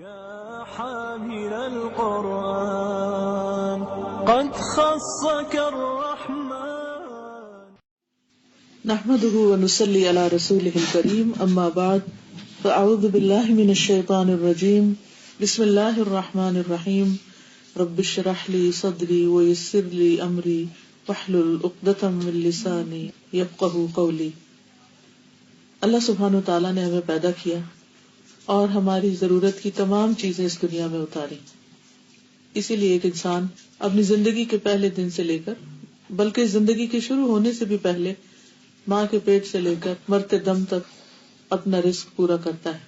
يا حامل القرآن قد خصك الرحمن نحمده ونصلي على رسوله الكريم اما بعد فاعوذ بالله من الشيطان الرجيم بسم الله الرحمن الرحيم رب اشرح لي صدري ويسر لي امري واحلل عقدة من لساني يفقهوا قولي۔ اللہ سبحانہ وتعالیٰ نے ہمیں پیدا کیا اور ہماری ضرورت کی تمام چیزیں اس دنیا میں اتاری، اسی لیے ایک انسان اپنی زندگی کے پہلے دن سے لے کر بلکہ زندگی کے شروع ہونے سے بھی پہلے ماں کے پیٹ سے لے کر مرتے دم تک اپنا رزق پورا کرتا ہے۔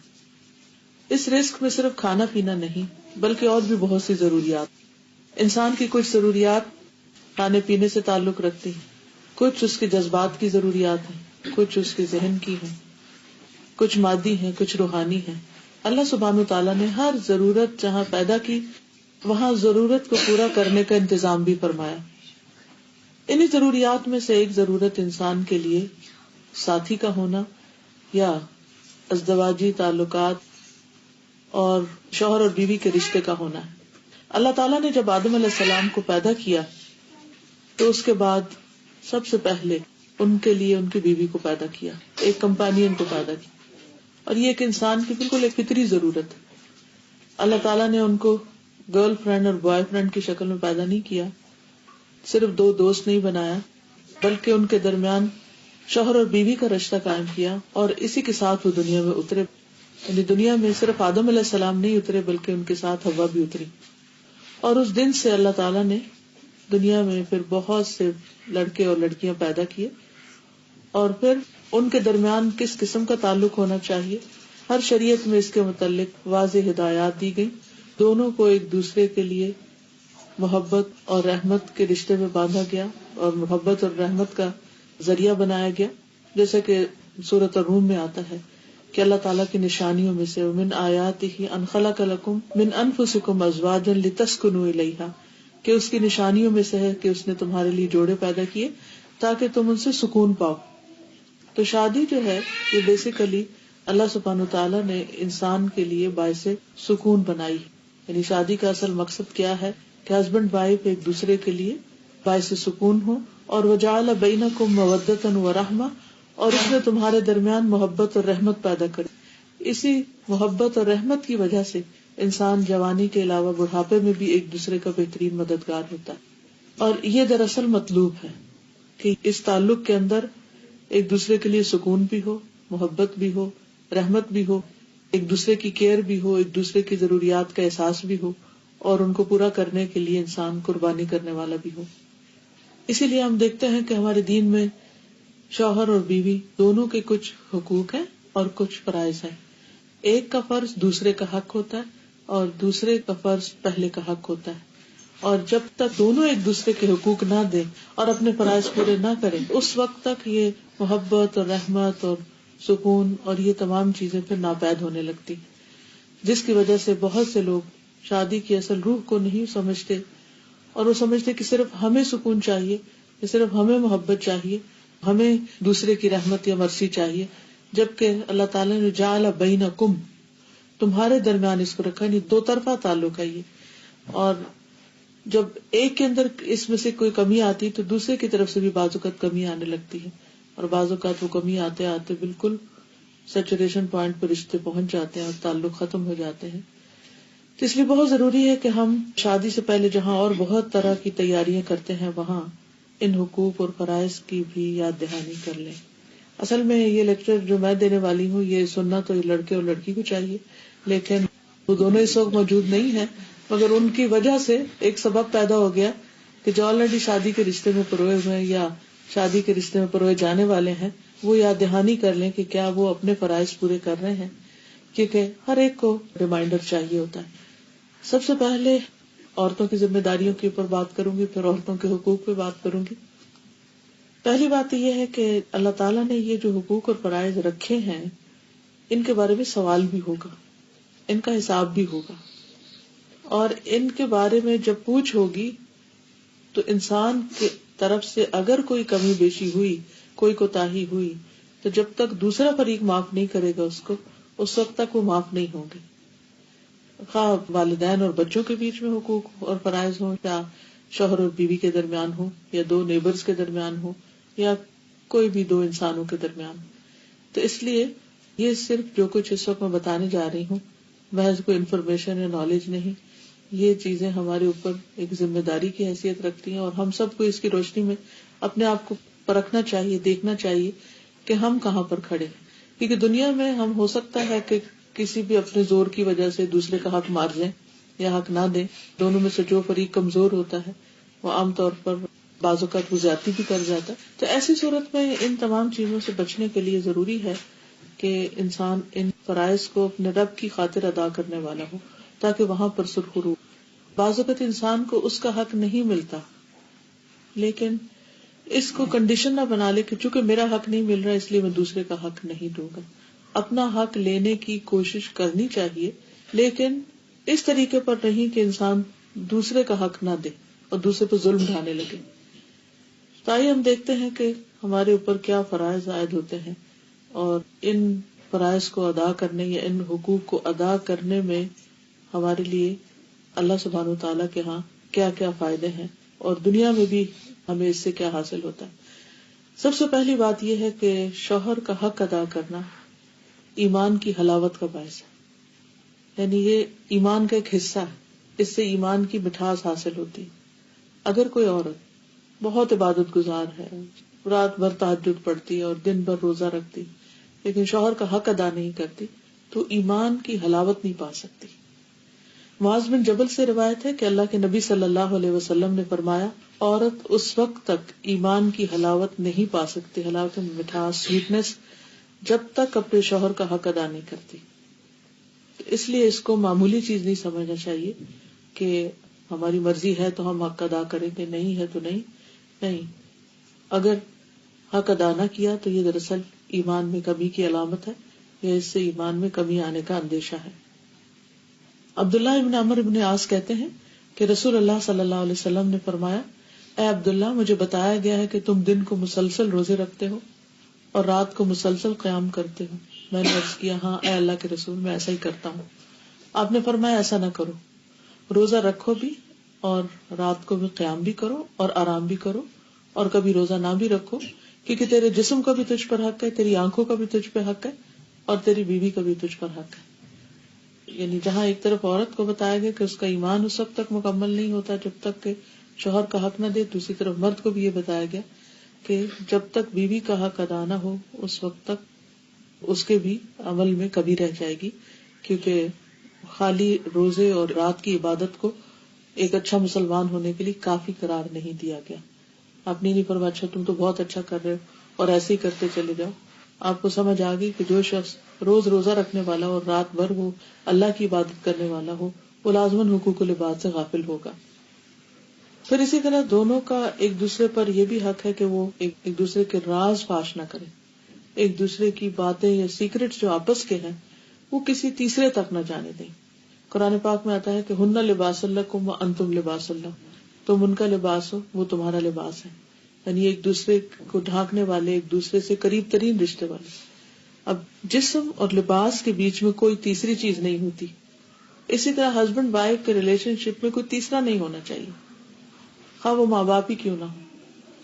اس رزق میں صرف کھانا پینا نہیں بلکہ اور بھی بہت سی ضروریات۔ انسان کی کچھ ضروریات کھانے پینے سے تعلق رکھتی ہیں، کچھ اس کے جذبات کی ضروریات ہیں، کچھ اس کے ذہن کی ہیں، کچھ مادی ہیں، کچھ روحانی ہیں۔ اللہ سبحانہ وتعالیٰ نے ہر ضرورت جہاں پیدا کی وہاں ضرورت کو پورا کرنے کا انتظام بھی فرمایا۔ انہی ضروریات میں سے ایک ضرورت انسان کے لیے ساتھی کا ہونا یا ازدواجی تعلقات اور شوہر اور بیوی کے رشتے کا ہونا ہے۔ اللہ تعالیٰ نے جب آدم علیہ السلام کو پیدا کیا تو اس کے بعد سب سے پہلے ان کے لیے ان کی بیوی کو پیدا کیا، ایک کمپینین کو پیدا کیا، اور یہ ایک انسان کی بالکل ایک فطری ضرورت ہے۔ اللہ تعالیٰ نے ان کو گرل فرینڈ اور بوائے فرینڈ کی شکل میں پیدا نہیں کیا، صرف دو دوست نہیں بنایا، بلکہ ان کے درمیان شوہر اور بیوی کا رشتہ قائم کیا، اور اسی کے ساتھ وہ دنیا میں اترے۔ یعنی دنیا میں صرف آدم علیہ السلام نہیں اترے بلکہ ان کے ساتھ حوا بھی اتری، اور اس دن سے اللہ تعالیٰ نے دنیا میں پھر بہت سے لڑکے اور لڑکیاں پیدا کیے، اور پھر ان کے درمیان کس قسم کا تعلق ہونا چاہیے ہر شریعت میں اس کے متعلق واضح ہدایات دی گئی۔ دونوں کو ایک دوسرے کے لیے محبت اور رحمت کے رشتے میں باندھا گیا اور محبت اور رحمت کا ذریعہ بنایا گیا، جیسا کہ سورۃ الروم میں آتا ہے کہ اللہ تعالیٰ کی نشانیوں میں سے من آیاتہ ان خلق لکم من انفسکم ازواجا لتسکنوا الیہا، کہ اس کی نشانیوں میں سے ہے کہ اس نے تمہارے لیے جوڑے پیدا کیے تاکہ تم ان سے سکون پاؤ۔ تو شادی جو ہے یہ بیسیکلی اللہ سبحانہ وتعالیٰ نے انسان کے لیے باعث سکون بنائی، یعنی شادی کا اصل مقصد کیا ہے کہ ہسبینڈ وائف ایک دوسرے کے لیے باعث سکون ہو، اور وجعل بینکم مودۃ ورحمۃ، اور اس نے تمہارے درمیان محبت اور رحمت پیدا کری۔ اسی محبت اور رحمت کی وجہ سے انسان جوانی کے علاوہ بڑھاپے میں بھی ایک دوسرے کا بہترین مددگار ہوتا ہے، اور یہ دراصل مطلوب ہے کہ اس تعلق کے اندر ایک دوسرے کے لیے سکون بھی ہو، محبت بھی ہو، رحمت بھی ہو، ایک دوسرے کی کیئر بھی ہو، ایک دوسرے کی ضروریات کا احساس بھی ہو، اور ان کو پورا کرنے کے لیے انسان قربانی کرنے والا بھی ہو۔ اسی لیے ہم دیکھتے ہیں کہ ہمارے دین میں شوہر اور بیوی دونوں کے کچھ حقوق ہیں اور کچھ فرائض ہیں۔ ایک کا فرض دوسرے کا حق ہوتا ہے اور دوسرے کا فرض پہلے کا حق ہوتا ہے، اور جب تک دونوں ایک دوسرے کے حقوق نہ دیں اور اپنے فرائض پورے نہ کریں اس وقت تک یہ محبت اور رحمت اور سکون اور یہ تمام چیزیں پھر ناپید ہونے لگتی، جس کی وجہ سے بہت سے لوگ شادی کی اصل روح کو نہیں سمجھتے، اور وہ سمجھتے کہ صرف ہمیں سکون چاہیے، یا صرف ہمیں محبت چاہیے، ہمیں دوسرے کی رحمت یا مرضی چاہیے، جبکہ اللہ تعالیٰ نے جعل بینکم، تمہارے درمیان اس کو رکھا، نہیں دو طرفہ تعلق ہے یہ، اور جب ایک کے اندر اس میں سے کوئی کمی آتی تو دوسرے کی طرف سے بھی بعض اوقات کمی آنے لگتی ہے، اور بعض اوقات وہ کمی آتے آتے بالکل سیچوریشن پوائنٹ پر رشتے پہنچ جاتے ہیں اور تعلق ختم ہو جاتے ہیں۔ تو اس لیے بہت ضروری ہے کہ ہم شادی سے پہلے جہاں اور بہت طرح کی تیاریاں کرتے ہیں وہاں ان حقوق اور فرائض کی بھی یاد دہانی کر لیں۔ اصل میں یہ لیکچر جو میں دینے والی ہوں یہ سننا تو لڑکے اور لڑکی کو چاہیے، لیکن وہ دونوں اس وقت موجود نہیں ہیں، مگر ان کی وجہ سے ایک سبب پیدا ہو گیا کہ جو آلریڈی شادی کے رشتے میں پروئے ہوئے ہیں یا شادی کے رشتے میں پروئے جانے والے ہیں وہ یاد دہانی کر لیں کہ کیا وہ اپنے فرائض پورے کر رہے ہیں، کیونکہ ہر ایک کو ریمائنڈر چاہیے ہوتا ہے۔ سب سے پہلے عورتوں کی ذمہ داریوں کے اوپر بات کروں گی، پھر عورتوں کے حقوق پہ بات کروں گی۔ پہلی بات یہ ہے کہ اللہ تعالیٰ نے یہ جو حقوق اور فرائض رکھے ہیں ان کے بارے میں سوال بھی ہوگا، ان کا حساب بھی ہوگا، اور ان کے بارے میں جب پوچھ ہوگی تو انسان کی طرف سے اگر کوئی کمی بیشی ہوئی، کوئی کوتاہی ہوئی، تو جب تک دوسرا فریق معاف نہیں کرے گا اس کو، اس وقت تک وہ معاف نہیں ہوں گے۔ خواہ والدین اور بچوں کے بیچ میں حقوق اور فرائض ہوں، یا شوہر اور بیوی کے درمیان ہو، یا دو نیبرز کے درمیان ہو، یا کوئی بھی دو انسانوں کے درمیان. تو اس لیے یہ صرف جو کچھ اس وقت میں بتانے جا رہی ہوں محض کوئی انفارمیشن یا نالج نہیں، یہ چیزیں ہمارے اوپر ایک ذمہ داری کی حیثیت رکھتی ہیں، اور ہم سب کو اس کی روشنی میں اپنے آپ کو پرکھنا چاہیے، دیکھنا چاہیے کہ ہم کہاں پر کھڑے ہیں. کیونکہ دنیا میں ہم ہو سکتا ہے کہ کسی بھی اپنے زور کی وجہ سے دوسرے کا حق مار دیں یا حق نہ دیں. دونوں میں سے جو فریق کمزور ہوتا ہے وہ عام طور پر بعض اوقات وہ زیادتی بھی کر جاتا ہے. تو ایسی صورت میں ان تمام چیزوں سے بچنے کے لیے ضروری ہے کہ انسان ان فرائض کو اپنے رب کی خاطر ادا کرنے والا ہو، تاکہ وہاں پر سرخرو. بعض اوقات انسان کو اس کا حق نہیں ملتا، لیکن اس کو کنڈیشن نہ بنا لے کہ چونکہ میرا حق نہیں مل رہا اس لیے میں دوسرے کا حق نہیں دوں گا. اپنا حق لینے کی کوشش کرنی چاہیے، لیکن اس طریقے پر نہیں کہ انسان دوسرے کا حق نہ دے اور دوسرے پر ظلم ڈھانے لگے. تو آئیے ہم دیکھتے ہیں کہ ہمارے اوپر کیا فرائض عائد ہوتے ہیں، اور ان فرائض کو ادا کرنے یا ان حقوق کو ادا کرنے میں ہمارے لیے اللہ سبحانہ وتعالیٰ کے ہاں کیا کیا فائدے ہیں، اور دنیا میں بھی ہمیں اس سے کیا حاصل ہوتا ہے. سب سے پہلی بات یہ ہے کہ شوہر کا حق ادا کرنا ایمان کی حلاوت کا باعث ہے، یعنی یہ ایمان کا ایک حصہ ہے، اس سے ایمان کی مٹھاس حاصل ہوتی. اگر کوئی عورت بہت عبادت گزار ہے، رات بھر تہجد پڑھتی ہے اور دن بھر روزہ رکھتی، لیکن شوہر کا حق ادا نہیں کرتی، تو ایمان کی حلاوت نہیں پا سکتی. معاذ بن جبل سے روایت ہے کہ اللہ کے نبی صلی اللہ علیہ وسلم نے فرمایا، عورت اس وقت تک ایمان کی حلاوت نہیں پا سکتی، حلاوت میں مٹھاس، سویٹنس، جب تک اپنے شوہر کا حق ادا نہیں کرتی. اس لیے اس کو معمولی چیز نہیں سمجھنا چاہیے کہ ہماری مرضی ہے تو ہم حق ادا کریں گے، نہیں ہے تو نہیں. اگر حق ادا نہ کیا تو یہ دراصل ایمان میں کمی کی علامت ہے، یا اس سے ایمان میں کمی آنے کا اندیشہ ہے. عبداللہ ابن عمرو ابن عاص کہتے ہیں کہ رسول اللہ صلی اللہ علیہ وسلم نے فرمایا، اے عبداللہ، مجھے بتایا گیا ہے کہ تم دن کو مسلسل روزے رکھتے ہو اور رات کو مسلسل قیام کرتے ہو. میں نے عرض کیا، ہاں اے اللہ کے رسول، میں ایسا ہی کرتا ہوں. آپ نے فرمایا، ایسا نہ کرو، روزہ رکھو بھی اور رات کو بھی قیام بھی کرو اور آرام بھی کرو، اور کبھی روزہ نہ بھی رکھو، کیونکہ تیرے جسم کا بھی تجھ پر حق ہے، تیری آنکھوں کا بھی تجھ پہ حق ہے، اور تیری بیوی کا بھی تجھ پر حق ہے. یعنی جہاں ایک طرف عورت کو بتایا گیا کہ اس کا ایمان اس وقت تک مکمل نہیں ہوتا جب تک کہ شوہر کا حق نہ دے، دوسری طرف مرد کو بھی یہ بتایا گیا کہ جب تک بیوی کا حق ادا نہ ہو اس وقت تک اس کے بھی عمل میں کمی رہ جائے گی، کیونکہ خالی روزے اور رات کی عبادت کو ایک اچھا مسلمان ہونے کے لیے کافی قرار نہیں دیا گیا. آپ نے نہیں فرمایا اچھا تم تو بہت اچھا کر رہے ہو اور ایسے ہی کرتے چلے جاؤ. آپ کو سمجھ آ گئی کہ جو شخص روز روزہ رکھنے والا اور رات بھر وہ اللہ کی عبادت کرنے والا ہو، وہ لازماً حقوق العباد سے غافل ہوگا. پھر اسی طرح دونوں کا ایک دوسرے پر یہ بھی حق ہے کہ وہ ایک دوسرے کے راز فاش نہ کریں، ایک دوسرے کی باتیں یا سیکرٹ جو آپس کے ہیں وہ کسی تیسرے تک نہ جانے دیں. قرآن پاک میں آتا ہے کہ ہن لباس لکم وانتم لباس لہم، تم ان کا لباس ہو، وہ تمہارا لباس ہے. یعنی ایک دوسرے کو ڈھانکنے والے، ایک دوسرے سے قریب ترین رشتے والے. اب جسم اور لباس کے بیچ میں کوئی تیسری چیز نہیں ہوتی. اسی طرح ہسبینڈ وائف کے ریلیشن شپ میں کوئی تیسرا نہیں ہونا چاہیے، خواہ وہ ماں باپ ہی کیوں نہ ہو.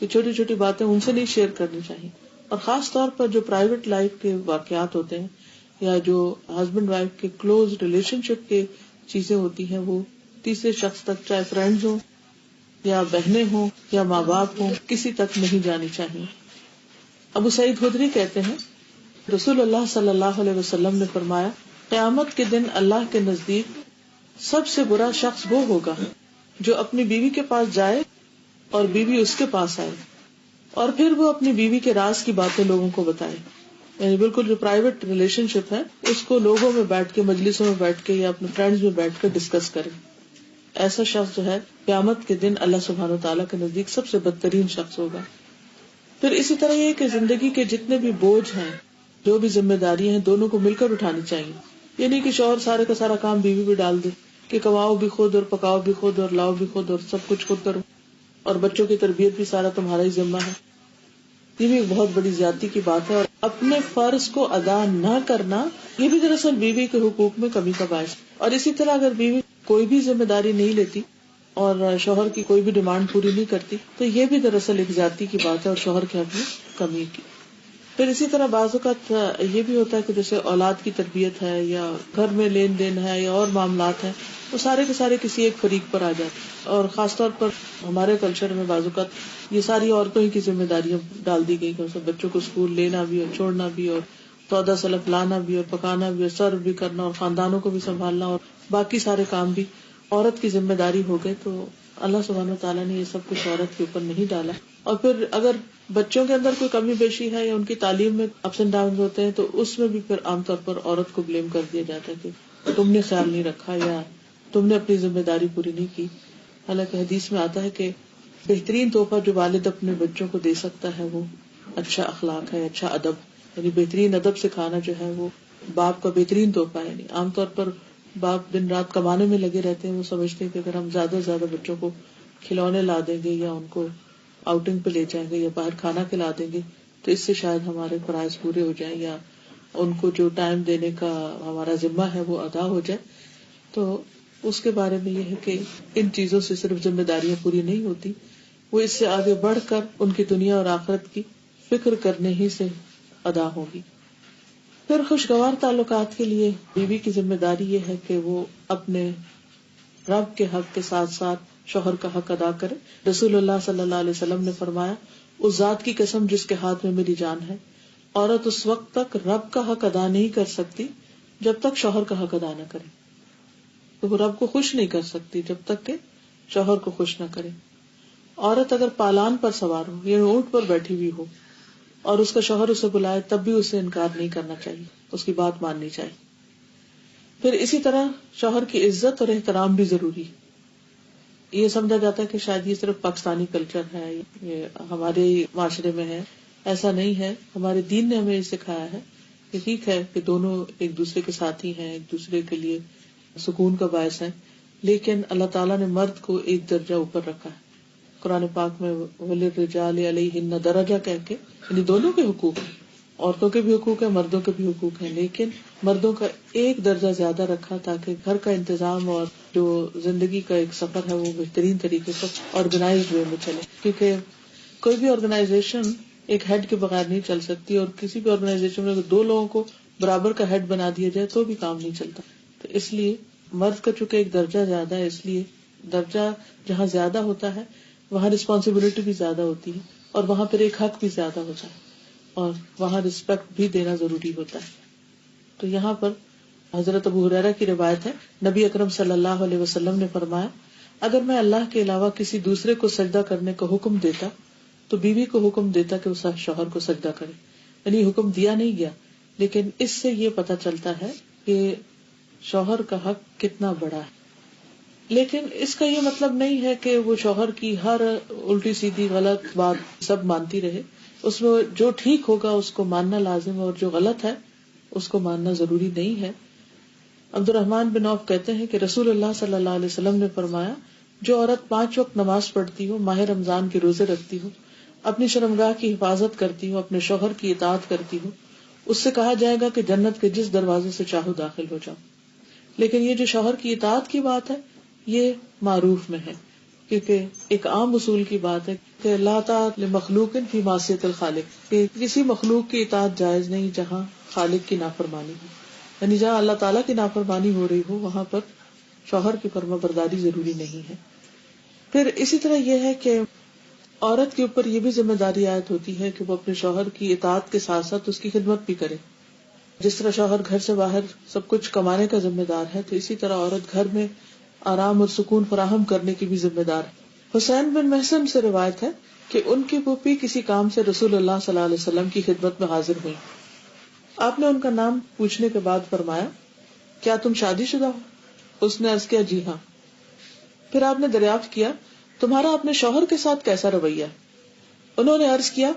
کہ چھوٹی چھوٹی باتیں ان سے نہیں شیئر کرنی چاہیے، اور خاص طور پر جو پرائیویٹ لائف کے واقعات ہوتے ہیں یا جو ہسبینڈ وائف کے کلوز ریلیشن شپ کے چیزیں ہوتی ہیں، وہ تیسرے شخص تک، چاہے فرینڈز ہوں یا بہنیں ہوں یا ماں باپ ہوں، کسی تک نہیں جانی چاہیے. ابو سعید خدری کہتے ہیں رسول اللہ صلی اللہ علیہ وسلم نے فرمایا، قیامت کے دن اللہ کے نزدیک سب سے برا شخص وہ ہوگا جو اپنی بیوی کے پاس جائے اور بیوی اس کے پاس آئے اور پھر وہ اپنی بیوی کے راز کی باتیں لوگوں کو بتائے. یعنی بالکل جو پرائیویٹ ریلیشن شپ ہے اس کو لوگوں میں بیٹھ کے، مجلسوں میں بیٹھ کے یا اپنے فرینڈز میں بیٹھ کر ڈسکس کرے. ایسا شخص جو ہے قیامت کے دن اللہ سبحانہ وتعالیٰ کے نزدیک سب سے بدترین شخص ہوگا. پھر اسی طرح یہ کہ زندگی کے جتنے بھی بوجھ ہیں، جو بھی ذمہ داریاں ہیں، دونوں کو مل کر اٹھانی چاہیے. یہ نہیں کہ شوہر سارے کا سارا کام بیوی پہ ڈال دے کہ کماؤ بھی خود اور پکاؤ بھی خود اور لاؤ بھی خود اور سب کچھ خود کرو، اور بچوں کی تربیت بھی سارا تمہارا ہی ذمہ ہے. یہ بھی ایک بہت بڑی زیادتی کی بات ہے. اور اپنے فرض کو ادا نہ کرنا یہ بھی دراصل بیوی کے حقوق میں کمی کا باعث. اور اسی طرح اگر بیوی کوئی بھی ذمہ داری نہیں لیتی اور شوہر کی کوئی بھی ڈیمانڈ پوری نہیں کرتی تو یہ بھی دراصل ایک زیادتی کی بات ہے اور شوہر کے حق میں کمی کی. پھر اسی طرح بعض اوقات یہ بھی ہوتا ہے کہ جیسے اولاد کی تربیت ہے یا گھر میں لین دین ہے یا اور معاملات ہیں، وہ سارے کے سارے کسی ایک فریق پر آ جاتے. اور خاص طور پر ہمارے کلچر میں بعض اوقات یہ ساری عورتوں ہی کی ذمہ داریاں ڈال دی گئی کہ بچوں کو اسکول لینا بھی اور چھوڑنا بھی اور سودا سلف لانا بھی اور پکانا بھی اور سرو بھی کرنا اور خاندانوں کو بھی سنبھالنا اور باقی سارے کام بھی عورت کی ذمہ داری ہو گئے. تو اللہ سبحانہ وتعالیٰ نے یہ سب کچھ عورت کے اوپر نہیں ڈالا. اور پھر اگر بچوں کے اندر کوئی کمی بیشی ہے یا ان کی تعلیم میں اپس اینڈ ڈاؤن ہوتے ہیں تو اس میں بھی پھر عام طور پر عورت کو بلیم کر دیا جاتا ہے کہ تم نے خیال نہیں رکھا یا تم نے اپنی ذمہ داری پوری نہیں کی. حالانکہ حدیث میں آتا ہے کہ بہترین تحفہ جو والد اپنے بچوں کو دے سکتا ہے وہ اچھا اخلاق ہے، اچھا ادب. یعنی بہترین ادب سکھانا جو ہے وہ باپ کا بہترین تحفہ ہے. یعنی عام طور پر باپ دن رات کمانے میں لگے رہتے ہیں، وہ سمجھتے ہیں کہ اگر ہم زیادہ سے زیادہ بچوں کو کھلونے لا دیں گے یا ان کو آؤٹنگ پہ لے جائیں گے یا باہر کھانا کھلا دیں گے تو اس سے شاید ہمارے فرائض پورے ہو جائیں یا ان کو جو ٹائم دینے کا ہمارا ذمہ ہے وہ ادا ہو جائے. تو اس کے بارے میں یہ ہے کہ ان چیزوں سے صرف ذمہ داریاں پوری نہیں ہوتی، وہ اس سے آگے بڑھ کر ان کی دنیا اور آخرت کی فکر کرنے ہی سے ادا ہوگی. پھر خوشگوار تعلقات کے لیے بیوی کی ذمہ داری یہ ہے کہ وہ اپنے رب کے حق کے ساتھ ساتھ شوہر کا حق ادا کرے. رسول اللہ صلی اللہ علیہ وسلم نے فرمایا، اس ذات کی قسم جس کے ہاتھ میں میری جان ہے، عورت اس وقت تک رب کا حق ادا نہیں کر سکتی جب تک شوہر کا حق ادا نہ کرے. تو وہ رب کو خوش نہیں کر سکتی جب تک کہ شوہر کو خوش نہ کرے. عورت اگر پالان پر سوار ہو یا اونٹ پر بیٹھی ہوئی ہو اور اس کا شوہر اسے بلائے تب بھی اسے انکار نہیں کرنا چاہیے، اس کی بات ماننی چاہیے. پھر اسی طرح شوہر کی عزت اور احترام بھی ضروری ہے. یہ سمجھا جاتا ہے کہ شاید یہ صرف پاکستانی کلچر ہے، یہ ہمارے معاشرے میں ہے. ایسا نہیں ہے. ہمارے دین نے ہمیں یہ سکھایا ہے کہ ٹھیک ہے کہ دونوں ایک دوسرے کے ساتھی ہیں، ایک دوسرے کے لیے سکون کا باعث ہے، لیکن اللہ تعالیٰ نے مرد کو ایک درجہ اوپر رکھا ہے. قرآن پاک میں وَلِلرِّجَالِ عَلَيْهِنَّ درجہ کہہ کے یعنی دونوں کے حقوق ہیں، عورتوں کے بھی حقوق ہیں، مردوں کے بھی حقوق ہیں، لیکن مردوں کا ایک درجہ زیادہ رکھا تاکہ گھر کا انتظام اور جو زندگی کا ایک سفر ہے وہ بہترین طریقے سے آرگنائزڈ وے میں چلے. کیونکہ کوئی بھی آرگنائزیشن ایک ہیڈ کے بغیر نہیں چل سکتی، اور کسی بھی آرگنائزیشن میں اگر 2 لوگوں کو برابر کا ہیڈ بنا دیا جائے تو بھی کام نہیں چلتا. تو اس لیے مرد کا چونکہ ایک درجہ زیادہ ہے، اس لیے درجہ جہاں زیادہ ہوتا ہے وہاں رسپانسبلٹی بھی زیادہ ہوتی ہے اور وہاں پھر ایک حق بھی زیادہ ہوتا ہے اور وہاں رسپیکٹ بھی دینا ضروری ہوتا ہے. تو یہاں پر حضرت ابو ہریرہ کی روایت ہے، نبی اکرم صلی اللہ علیہ وسلم نے فرمایا، اگر میں اللہ کے علاوہ کسی دوسرے کو سجدہ کرنے کا حکم دیتا تو بیوی کو حکم دیتا کہ وہ شوہر کو سجدہ کرے. یعنی حکم دیا نہیں گیا، لیکن اس سے یہ پتا چلتا ہے کہ شوہر کا حق کتنا بڑا ہے. لیکن اس کا یہ مطلب نہیں ہے کہ وہ شوہر کی ہر الٹی سیدھی غلط بات سب مانتی رہے. اس میں جو ٹھیک ہوگا اس کو ماننا لازم ہے اور جو غلط ہے اس کو ماننا ضروری نہیں ہے. عبد الرحمن بن عوف کہتے ہیں کہ رسول اللہ صلی اللہ علیہ وسلم نے فرمایا، جو عورت 5 وقت نماز پڑھتی ہو، ماہ رمضان کے روزے رکھتی ہو، اپنی شرمگاہ کی حفاظت کرتی ہو، اپنے شوہر کی اطاعت کرتی ہو، اس سے کہا جائے گا کہ جنت کے جس دروازے سے چاہو داخل ہو جاؤ. لیکن یہ جو شوہر کی اطاعت کی بات ہے یہ معروف میں ہے، کیونکہ ایک عام اصول کی بات ہے کہ لا طاعۃ لمخلوق فی معصیۃ الخالق، کہ کسی مخلوق کی اطاعت جائز نہیں جہاں خالق کی نافرمانی ہو. یعنی جہاں اللہ تعالیٰ کی نافرمانی ہو رہی ہو وہاں پر شوہر کی فرما برداری ضروری نہیں ہے. پھر اسی طرح یہ ہے کہ عورت کے اوپر یہ بھی ذمہ داری عائد ہوتی ہے کہ وہ اپنے شوہر کی اطاعت کے ساتھ ساتھ اس کی خدمت بھی کرے. جس طرح شوہر گھر سے باہر سب کچھ کمانے کا ذمہ دار ہے تو اسی طرح عورت گھر میں آرام اور سکون فراہم کرنے کی بھی ذمہ دار ہے. حسین بن محسن سے روایت ہے کہ ان کی پھوپھی کسی کام سے رسول اللہ صلی اللہ علیہ وسلم کی خدمت میں حاضر ہوئی. آپ نے ان کا نام پوچھنے کے بعد فرمایا، کیا تم شادی شدہ ہو؟ اس نے عرض کیا، جی ہاں. پھر آپ نے دریافت کیا، تمہارا اپنے شوہر کے ساتھ کیسا رویہ؟ انہوں نے عرض کیا،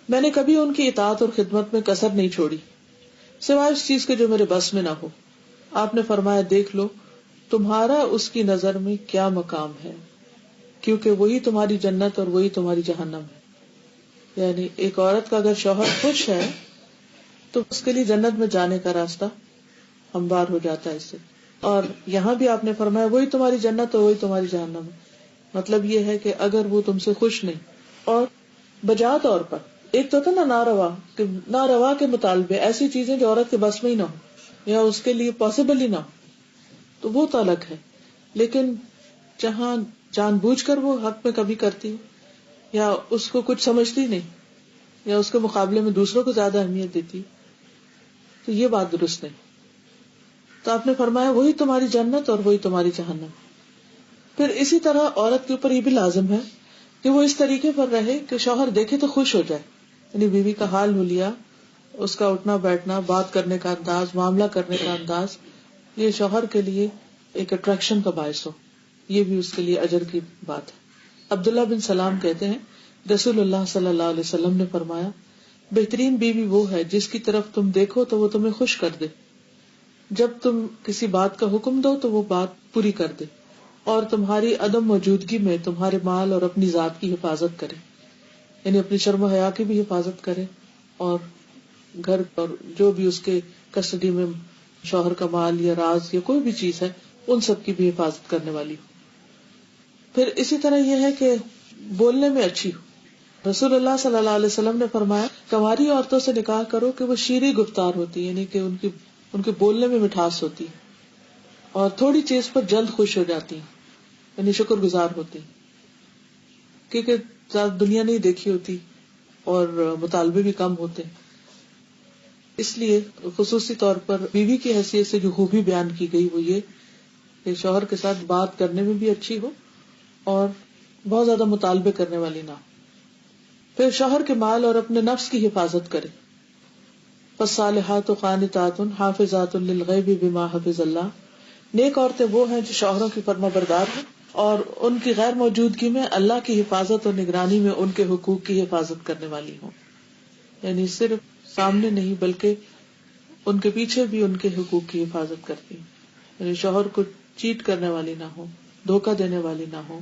میں نے کبھی ان کی اطاعت اور خدمت میں کسر نہیں چھوڑی سوائے اس چیز کے جو میرے بس میں نہ ہو. آپ نے فرمایا، دیکھ لو تمہارا اس کی نظر میں کیا مقام ہے، کیونکہ وہی تمہاری جنت اور وہی تمہاری جہنم ہے. یعنی ایک عورت کا اگر شوہر خوش ہے تو اس کے لیے جنت میں جانے کا راستہ ہموار ہو جاتا ہے اس سے. اور یہاں بھی آپ نے فرمایا وہی تمہاری جنت اور وہی تمہاری جہنم ہے. مطلب یہ ہے کہ اگر وہ تم سے خوش نہیں اور بجا طور پر ایک تو ہوتا نا ناروا کے مطالبے، ایسی چیزیں جو عورت کے بس میں ہی نہ ہو یا اس کے لیے پاسبل ہی نہ ہو، تو وہ تو الگ ہے. لیکن جہاں جان بوجھ کر وہ حق میں کبھی کرتی یا اس کو کچھ سمجھتی نہیں یا اس کے مقابلے میں دوسروں کو زیادہ اہمیت دیتی، تو یہ بات درست نہیں. تو آپ نے فرمایا وہی تمہاری جنت اور وہی تمہاری جہنم. پھر اسی طرح عورت کے اوپر یہ بھی لازم ہے کہ وہ اس طریقے پر رہے کہ شوہر دیکھے تو خوش ہو جائے. یعنی بیوی کا حال حلیہ، اس کا اٹھنا بیٹھنا، بات کرنے کا انداز، معاملہ کرنے کا انداز، یہ شوہر کے لیے ایک اٹریکشن کا باعث ہو. یہ بھی اس کے لیے اجر کی بات ہے. عبداللہ بن سلام کہتے ہیں رسول اللہ صلی اللہ علیہ وسلم نے فرمایا بہترین بیوی وہ ہے جس کی طرف تم دیکھو تو وہ تمہیں خوش کر دے، جب تم کسی بات کا حکم دو تو وہ بات پوری کر دے، اور تمہاری عدم موجودگی میں تمہارے مال اور اپنی ذات کی حفاظت کرے. یعنی اپنی شرم و حیا کی بھی حفاظت کرے اور گھر اور جو بھی اس کے کسٹڈی میں شوہر کا مال یا راز یا کوئی بھی چیز ہے ان سب کی بھی حفاظت کرنے والی ہو. پھر اسی طرح یہ ہے کہ بولنے میں اچھی ہو. رسول اللہ صلی اللہ علیہ وسلم نے فرمایا کنواری عورتوں سے نکاح کرو کہ وہ شیریں گفتار ہوتی، یعنی کہ ان کے بولنے میں مٹھاس ہوتی اور تھوڑی چیز پر جلد خوش ہو جاتی، یعنی شکر گزار ہوتی، کیونکہ زیادہ دنیا نہیں دیکھی ہوتی اور مطالبے بھی کم ہوتے. اس لیے خصوصی طور پر بیوی کی حیثیت سے جو خوبی بیان کی گئی وہ یہ کہ شوہر کے ساتھ بات کرنے میں بھی اچھی ہو اور بہت زیادہ مطالبے کرنے والی نہ ہو. پھر شوہر کے مال اور اپنے نفس کی حفاظت کرے. فالصالحات قانتات حافظات للغیب بما حفظ اللہ. نیک عورتیں وہ ہیں جو شوہروں کی فرما بردار ہیں اور ان کی غیر موجودگی میں اللہ کی حفاظت اور نگرانی میں ان کے حقوق کی حفاظت کرنے والی ہوں. یعنی صرف سامنے نہیں بلکہ ان کے پیچھے بھی ان کے حقوق کی حفاظت کرتی ہیں. یعنی شوہر کو چیٹ کرنے والی نہ ہو، دھوکہ دینے والی نہ ہو.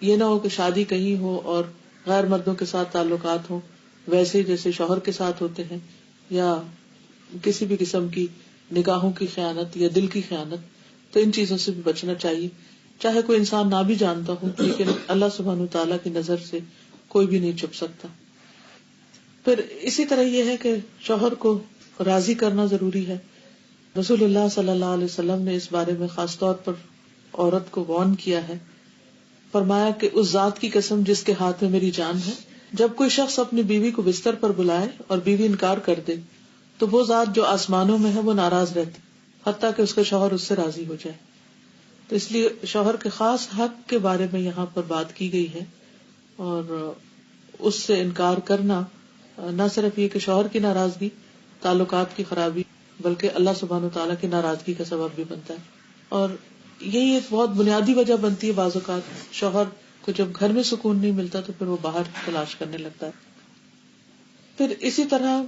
یہ نہ ہو کہ شادی کہیں ہو اور غیر مردوں کے ساتھ تعلقات ہوں ویسے جیسے شوہر کے ساتھ ہوتے ہیں، یا کسی بھی قسم کی نگاہوں کی خیانت یا دل کی خیانت. تو ان چیزوں سے بھی بچنا چاہیے، چاہے کوئی انسان نہ بھی جانتا ہو، لیکن اللہ سبحانہ تعالیٰ کی نظر سے کوئی بھی نہیں چھپ سکتا. پھر اسی طرح یہ ہے کہ شوہر کو راضی کرنا ضروری ہے. رسول اللہ صلی اللہ علیہ وسلم نے اس بارے میں خاص طور پر عورت کو وارن کیا ہے. فرمایا کہ اس ذات کی قسم جس کے ہاتھ میں میری جان ہے، جب کوئی شخص اپنی بیوی کو بستر پر بلائے اور بیوی انکار کر دے تو وہ ذات جو آسمانوں میں ہے وہ ناراض رہتی حتیٰ کہ اس کا شوہر اس سے راضی ہو جائے. تو اس لیے شوہر کے خاص حق کے بارے میں یہاں پر بات کی گئی ہے، اور اس سے انکار کرنا نہ صرف یہ کہ شوہر کی ناراضگی، تعلقات کی خرابی، بلکہ اللہ سبحانہ وتعالیٰ کی ناراضگی کا سبب بھی بنتا ہے. اور یہی ایک بہت بنیادی وجہ بنتی ہے بعض اوقات شوہر کو جب گھر میں سکون نہیں ملتا تو پھر وہ باہر تلاش کرنے لگتا ہے. پھر اسی طرح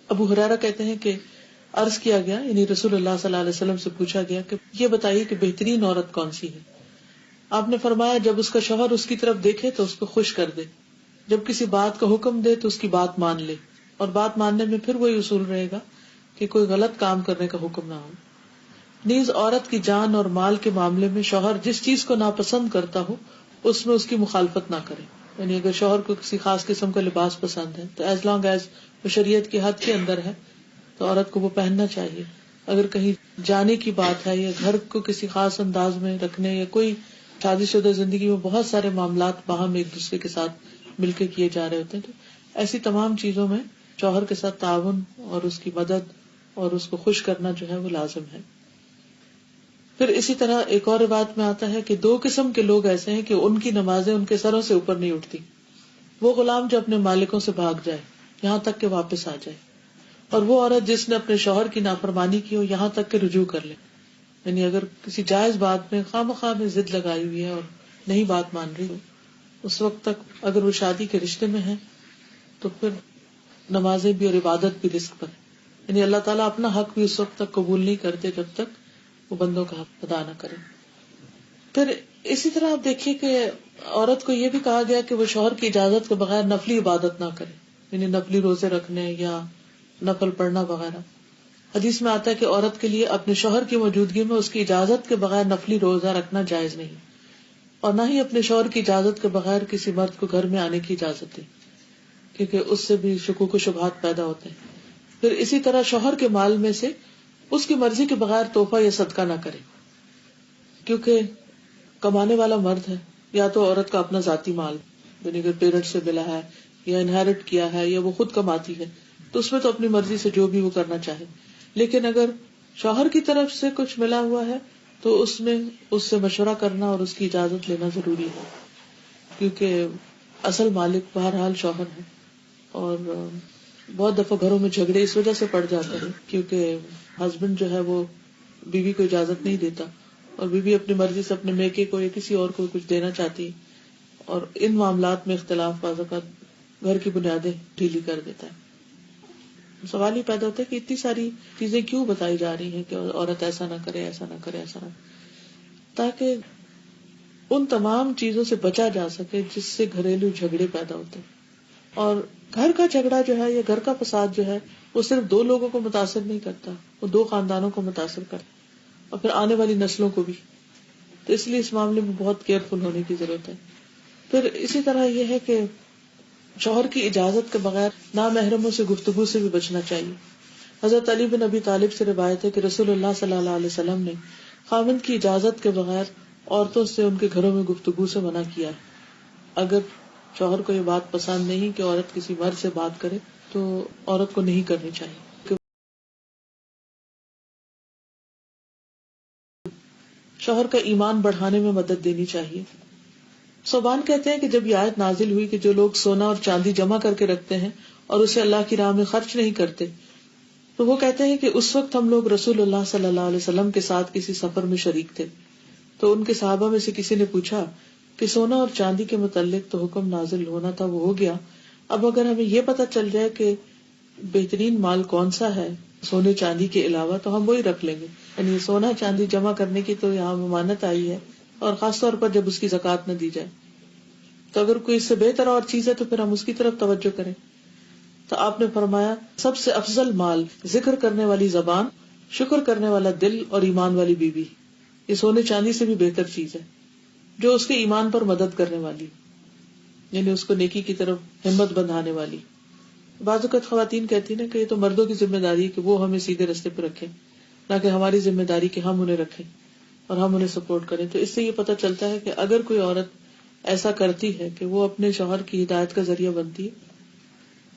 ابو ہریرہ کہتے ہیں کہ عرض کیا گیا، یعنی رسول اللہ صلی اللہ علیہ وسلم سے پوچھا گیا کہ یہ بتائیے کہ بہترین عورت کون سی ہے. آپ نے فرمایا جب اس کا شوہر اس کی طرف دیکھے تو اس کو خوش کر دے، جب کسی بات کا حکم دے تو اس کی بات مان لے، اور بات ماننے میں پھر وہی اصول رہے گا کہ کوئی غلط کام کرنے کا حکم نہ ہو. نیز عورت کی جان اور مال کے معاملے میں شوہر جس چیز کو ناپسند کرتا ہو اس میں اس کی مخالفت نہ کرے. یعنی اگر شوہر کو کسی خاص قسم کا لباس پسند ہے تو ایز لانگ ایز وہ شریعت کی حد کے اندر ہے تو عورت کو وہ پہننا چاہیے. اگر کہیں جانے کی بات ہے یا گھر کو کسی خاص انداز میں رکھنے یا کوئی شادی شدہ زندگی میں بہت سارے معاملات باہم ایک دوسرے کے ساتھ مل کے کیے جا رہے ہوتے ہیں، تو ایسی تمام چیزوں میں شوہر کے ساتھ تعاون اور اس کی مدد اور اس کو خوش کرنا جو ہے وہ لازم ہے. پھر اسی طرح ایک اور روایت میں آتا ہے کہ دو قسم کے لوگ ایسے ہیں کہ ان کی نمازیں ان کے سروں سے اوپر نہیں اٹھتی. وہ غلام جو اپنے مالکوں سے بھاگ جائے یہاں تک کہ واپس آ جائے، اور وہ عورت جس نے اپنے شوہر کی نافرمانی کی ہو یہاں تک کہ رجوع کر لے. یعنی اگر کسی جائز بات میں خواہ میں ضد لگائی ہوئی ہے اور نہیں بات مان رہی ہو، اس وقت تک اگر وہ شادی کے رشتے میں ہے تو پھر نمازیں بھی اور عبادت بھی رزق پر ہے. یعنی اللہ تعالیٰ اپنا حق بھی اس وقت تک قبول نہیں کرتے جب تک وہ بندوں کا حق ادا نہ کرے. پھر اسی طرح آپ دیکھیے کہ عورت کو یہ بھی کہا گیا کہ وہ شوہر کی اجازت کے بغیر نفلی عبادت نہ کرے، یعنی نفلی روزے رکھنے یا نفل پڑھنا وغیرہ. حدیث میں آتا ہے کہ عورت کے لیے اپنے شوہر کی موجودگی میں اس کی اجازت کے بغیر نفلی روزہ رکھنا جائز نہیں، اور نہ ہی اپنے شوہر کی اجازت کے بغیر کسی مرد کو گھر میں آنے کی اجازت دی، کیونکہ اس سے بھی شکوک و شبہات پیدا ہوتے ہیں. پھر اسی طرح شوہر کے مال میں سے اس کی مرضی کے بغیر تحفہ یا صدقہ نہ کرے، کیونکہ کمانے والا مرد ہے، یا تو عورت کا اپنا ذاتی مال یعنی اگر پیرنٹ سے ملا ہے یا انہیرٹ کیا ہے یا وہ خود کماتی ہے تو اس میں تو اپنی مرضی سے جو بھی وہ کرنا چاہے. لیکن اگر شوہر کی طرف سے کچھ ملا ہوا ہے تو اس میں اس سے مشورہ کرنا اور اس کی اجازت لینا ضروری ہے، کیونکہ اصل مالک بہرحال شوہر ہے. اور بہت دفعہ گھروں میں جھگڑے اس وجہ سے پڑ جاتے ہیں کیونکہ ہسبینڈ جو ہے وہ بیوی کو اجازت نہیں دیتا، اور بیوی اپنی مرضی سے اپنے میکے کو یا کسی اور کو کچھ دینا چاہتی ہے، اور ان معاملات میں اختلاف بعض اوقات گھر کی بنیادیں ڈھیلی کر دیتا ہے. سوال ہی پیدا ہوتا ہے کہ اتنی ساری چیزیں کیوں بتائی جا رہی ہیں کہ عورت ایسا نہ کرے، ایسا نہ کرے، ایسا نہ کرے، تاکہ ان تمام چیزوں سے بچا جا سکے جس سے گھریلو جھگڑے پیدا ہوتے ہیں. اور گھر کا جھگڑا جو ہے یا گھر کا فساد جو ہے وہ صرف دو لوگوں کو متاثر نہیں کرتا، وہ دو خاندانوں کو متاثر کرتا اور پھر آنے والی نسلوں کو بھی. تو اس لیے اس معاملے میں بہت کیئرفل ہونے کی ضرورت ہے. پھر اسی طرح یہ ہے کہ شوہر کی اجازت کے بغیر نامحرموں سے گفتگو سے بھی بچنا چاہیے. حضرت علی بن ابی طالب سے روایت ہے کہ رسول اللہ صلی اللہ علیہ وسلم نے خاوند کی اجازت کے بغیر عورتوں سے ان کے گھروں میں گفتگو سے منع کیا. اگر شوہر کو یہ بات پسند نہیں کہ عورت کسی مرد سے بات کرے تو عورت کو نہیں کرنی چاہیے. شوہر کا ایمان بڑھانے میں مدد دینی چاہیے. صوبان کہتے ہیں کہ جب یہ آیت نازل ہوئی کہ جو لوگ سونا اور چاندی جمع کر کے رکھتے ہیں اور اسے اللہ کی راہ میں خرچ نہیں کرتے، تو وہ کہتے ہیں کہ اس وقت ہم لوگ رسول اللہ صلی اللہ علیہ وسلم کے ساتھ کسی سفر میں شریک تھے. تو ان کے صحابہ میں سے کسی نے پوچھا کہ سونا اور چاندی کے متعلق تو حکم نازل ہونا تھا، وہ ہو گیا، اب اگر ہمیں یہ پتہ چل جائے کہ بہترین مال کون سا ہے سونے چاندی کے علاوہ تو ہم وہی رکھ لیں گے. یعنی سونا چاندی جمع کرنے کی تو یہاں ممانعت آئی ہے، اور خاص طور پر جب اس کی زکوٰۃ نہ دی جائے. تو اگر کوئی اس سے بہتر اور چیز ہے تو پھر ہم اس کی طرف توجہ کریں. تو آپ نے فرمایا سب سے افضل مال ذکر کرنے والی زبان، شکر کرنے والا دل اور ایمان والی بیوی. یہ سونے چاندی سے بھی بہتر چیز ہے جو اس کے ایمان پر مدد کرنے والی، یعنی اس کو نیکی کی طرف ہمت بندھانے والی. بعض اوقات خواتین کہتی ہیں کہ یہ تو مردوں کی ذمہ داری ہے کہ وہ ہمیں سیدھے رستے پہ رکھیں، نہ کہ ہماری ذمہ داری کہ ہم انہیں رکھیں اور ہم انہیں سپورٹ کریں. تو اس سے یہ پتہ چلتا ہے کہ اگر کوئی عورت ایسا کرتی ہے کہ وہ اپنے شوہر کی ہدایت کا ذریعہ بنتی ہے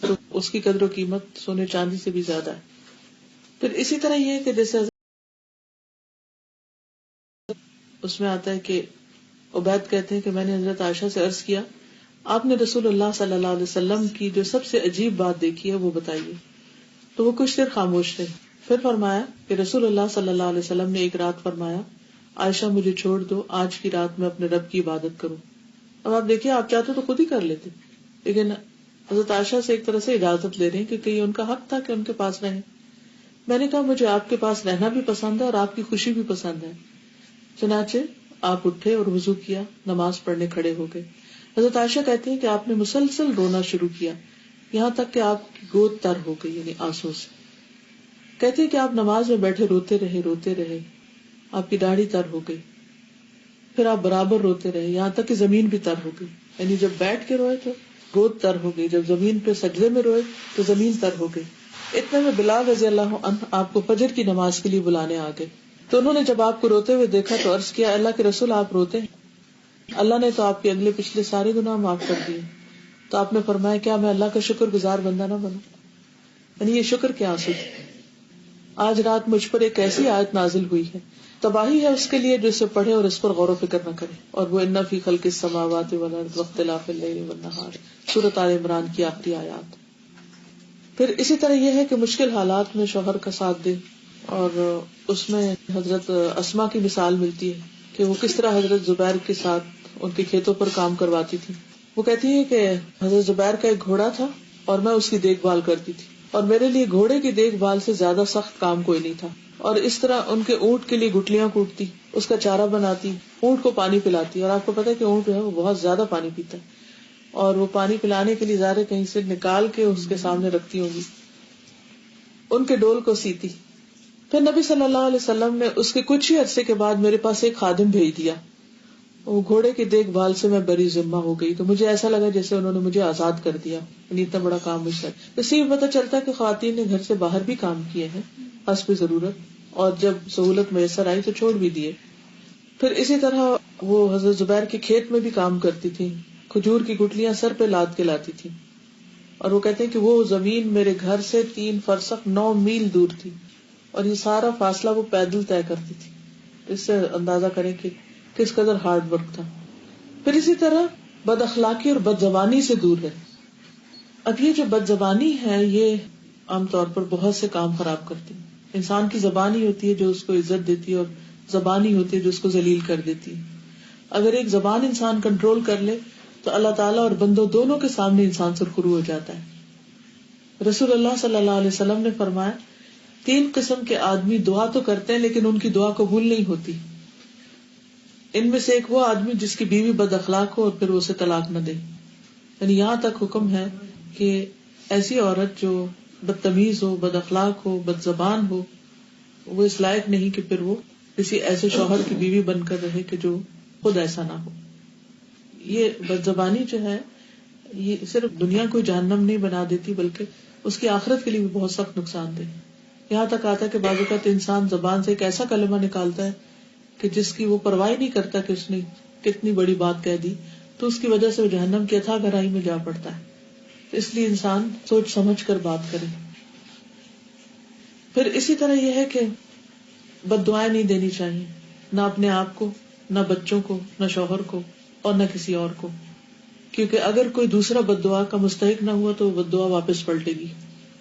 تو اس کی قدر و قیمت سونے چاندی سے بھی زیادہ ہے. پھر اسی طرح یہ ہے کہ جیسے اس میں آتا ہے کہ عبید کہتے ہیں کہ میں نے حضرت عائشہ سے عرض کیا آپ نے رسول اللہ صلی اللہ علیہ وسلم کی جو سب سے عجیب بات دیکھی ہے وہ بتائیے. تو وہ کچھ دیر خاموش تھے. پھر فرمایا کہ رسول اللہ صلی اللہ علیہ وسلم نے ایک رات فرمایا عائشہ مجھے چھوڑ دو، آج کی رات میں اپنے رب کی عبادت کروں. اب آپ دیکھیے آپ چاہتے تو خود ہی کر لیتے، لیکن حضرت عائشہ سے ایک طرح سے اجازت لے رہے ہیں کیونکہ یہ ان کا حق تھا کہ ان کے پاس رہیں. میں نے کہا مجھے آپ کے پاس رہنا بھی پسند ہے اور آپ کی خوشی بھی پسند ہے. چنانچہ آپ اٹھے اور وضو کیا، نماز پڑھنے کھڑے ہو گئے. حضرت عائشہ کہتی ہیں کہ آپ نے مسلسل رونا شروع کیا یہاں تک کہ آپ کی گود تر ہو گئی، یعنی آنسو سے. کہتے ہیں کہ آپ نماز میں بیٹھے روتے رہے، آپ کی داڑھی تر ہو گئی. پھر آپ برابر روتے رہے یہاں تک کہ زمین بھی تر ہو گئی. یعنی جب بیٹھ کے روئے تو گود تر ہو گئی، جب زمین پہ سجدے میں روئے تو زمین تر ہو گئی. اتنے میں بلال رضی اللہ عنہ آپ کو فجر کی نماز کے لیے بلانے آ گئے. تو انہوں نے جب آپ کو روتے ہوئے دیکھا تو عرض کیا اللہ کے رسول آپ روتے ہیں، اللہ نے تو آپ کے اگلے پچھلے سارے گناہ معاف کر دیے. تو آپ نے فرمایا کیا میں اللہ کا شکر گزار بندہ نہ بنوں؟ یعنی یہ شکر کے آنسو تھے. آج رات مجھ پر ایک ایسی آیت نازل ہوئی ہے، تباہی ہے اس کے لیے جو اسے پڑھے اور اس پر غور و فکر نہ کرے. اور وہ ان فی خلق السماوات والارض واختلاف اللیل والنہار، سورۃ آل عمران کی آخری آیات. پھر اسی طرح یہ ہے کہ مشکل حالات میں شوہر کا ساتھ دے، اور اس میں حضرت اسما کی مثال ملتی ہے کہ وہ کس طرح حضرت زبیر کے ساتھ ان کے کھیتوں پر کام کرواتی تھی. وہ کہتی ہے کہ حضرت زبیر کا ایک گھوڑا تھا اور میں اس کی دیکھ بھال کرتی تھی، اور میرے لیے گھوڑے کی دیکھ بھال سے زیادہ سخت کام کوئی نہیں تھا. اور اس طرح ان کے اونٹ کے لیے گٹلیاں کوٹتی، اس کا چارہ بناتی، اونٹ کو پانی پلاتی. اور آپ کو پتا ہے کہ اونٹ جو ہے وہ بہت زیادہ پانی پیتا ہے، اور وہ پانی پلانے کے لیے ظاہر کہیں سے نکال کے اس کے سامنے رکھتی ہوگی. ان کے ڈول کو سیتی. پھر نبی صلی اللہ علیہ وسلم نے اس کے کچھ ہی عرصے کے بعد میرے پاس ایک خادم بھیج دیا. وہ گھوڑے کی دیکھ بھال سے میں بری ذمہ ہو گئی، تو مجھے ایسا لگا جیسے انہوں نے مجھے آزاد کر دیا، یعنی اتنا بڑا کام مجھ سے. اس سے پتہ چلتا ہے کہ خواتین نے گھر سے باہر بھی کام کیے ہیں حسب ضرورت، اور جب سہولت میسر آئی تو چھوڑ بھی دیے. پھر اسی طرح وہ حضرت زبیر کے کھیت میں بھی کام کرتی تھی، کھجور کی گٹلیاں سر پہ لاد کے لاتی تھی. اور وہ کہتے ہیں کہ وہ زمین میرے گھر سے 3 فرسخ 9 میل دور تھی، اور یہ سارا فاصلہ وہ پیدل طے کرتی تھی. اس سے اندازہ کریں کہ کس قدر ہارڈ ورک تھا. پھر اسی طرح بد اخلاقی اور بد زبانی سے دور ہے. اب یہ جو بد زبانی ہے یہ عام طور پر بہت سے کام خراب کرتی ہے. انسان کی زبان ہی ہوتی ہے جو اس کو عزت دیتی ہے، اور زبان ہی ہوتی ہے جو اس کو ذلیل کر دیتی ہے. اگر ایک زبان انسان کنٹرول کر لے تو اللہ تعالیٰ اور بندوں دونوں کے سامنے انسان سرخرو ہو جاتا ہے. رسول اللہ صلی اللہ علیہ وسلم نے فرمایا 3 قسم کے آدمی دعا تو کرتے ہیں لیکن ان کی دعا قبول نہیں ہوتی. ان میں سے ایک وہ آدمی جس کی بیوی بد اخلاق ہو اور پھر وہ اسے طلاق نہ دے. یعنی یہاں تک حکم ہے کہ ایسی عورت جو بدتمیز ہو، بد اخلاق ہو، بد زبان ہو، وہ اس لائق نہیں کہ پھر وہ کسی ایسے شوہر کی بیوی بن کر رہے کہ جو خود ایسا نہ ہو. یہ بد زبانی جو ہے یہ صرف دنیا کو جہنم نہیں بنا دیتی بلکہ اس کی آخرت کے لیے بھی بہت سخت نقصان دہ. یہاں تک آتا ہے کہ بعض اوقات انسان زبان سے ایک ایسا کلمہ نکالتا ہے کہ جس کی وہ پرواہ نہیں کرتا کہ اس نے کتنی بڑی بات کہہ دی، تو اس کی وجہ سے وہ جہنم کی اتھاہ گہرائی میں جا پڑتا ہے. اس لیے انسان سوچ سمجھ کر بات کرے. پھر اسی طرح یہ ہے کہ بد دعائیں نہیں دینی چاہیے، نہ اپنے آپ کو، نہ بچوں کو، نہ شوہر کو، اور نہ کسی اور کو. کیونکہ اگر کوئی دوسرا بد دعا کا مستحق نہ ہوا تو وہ بد دعا واپس پلٹے گی،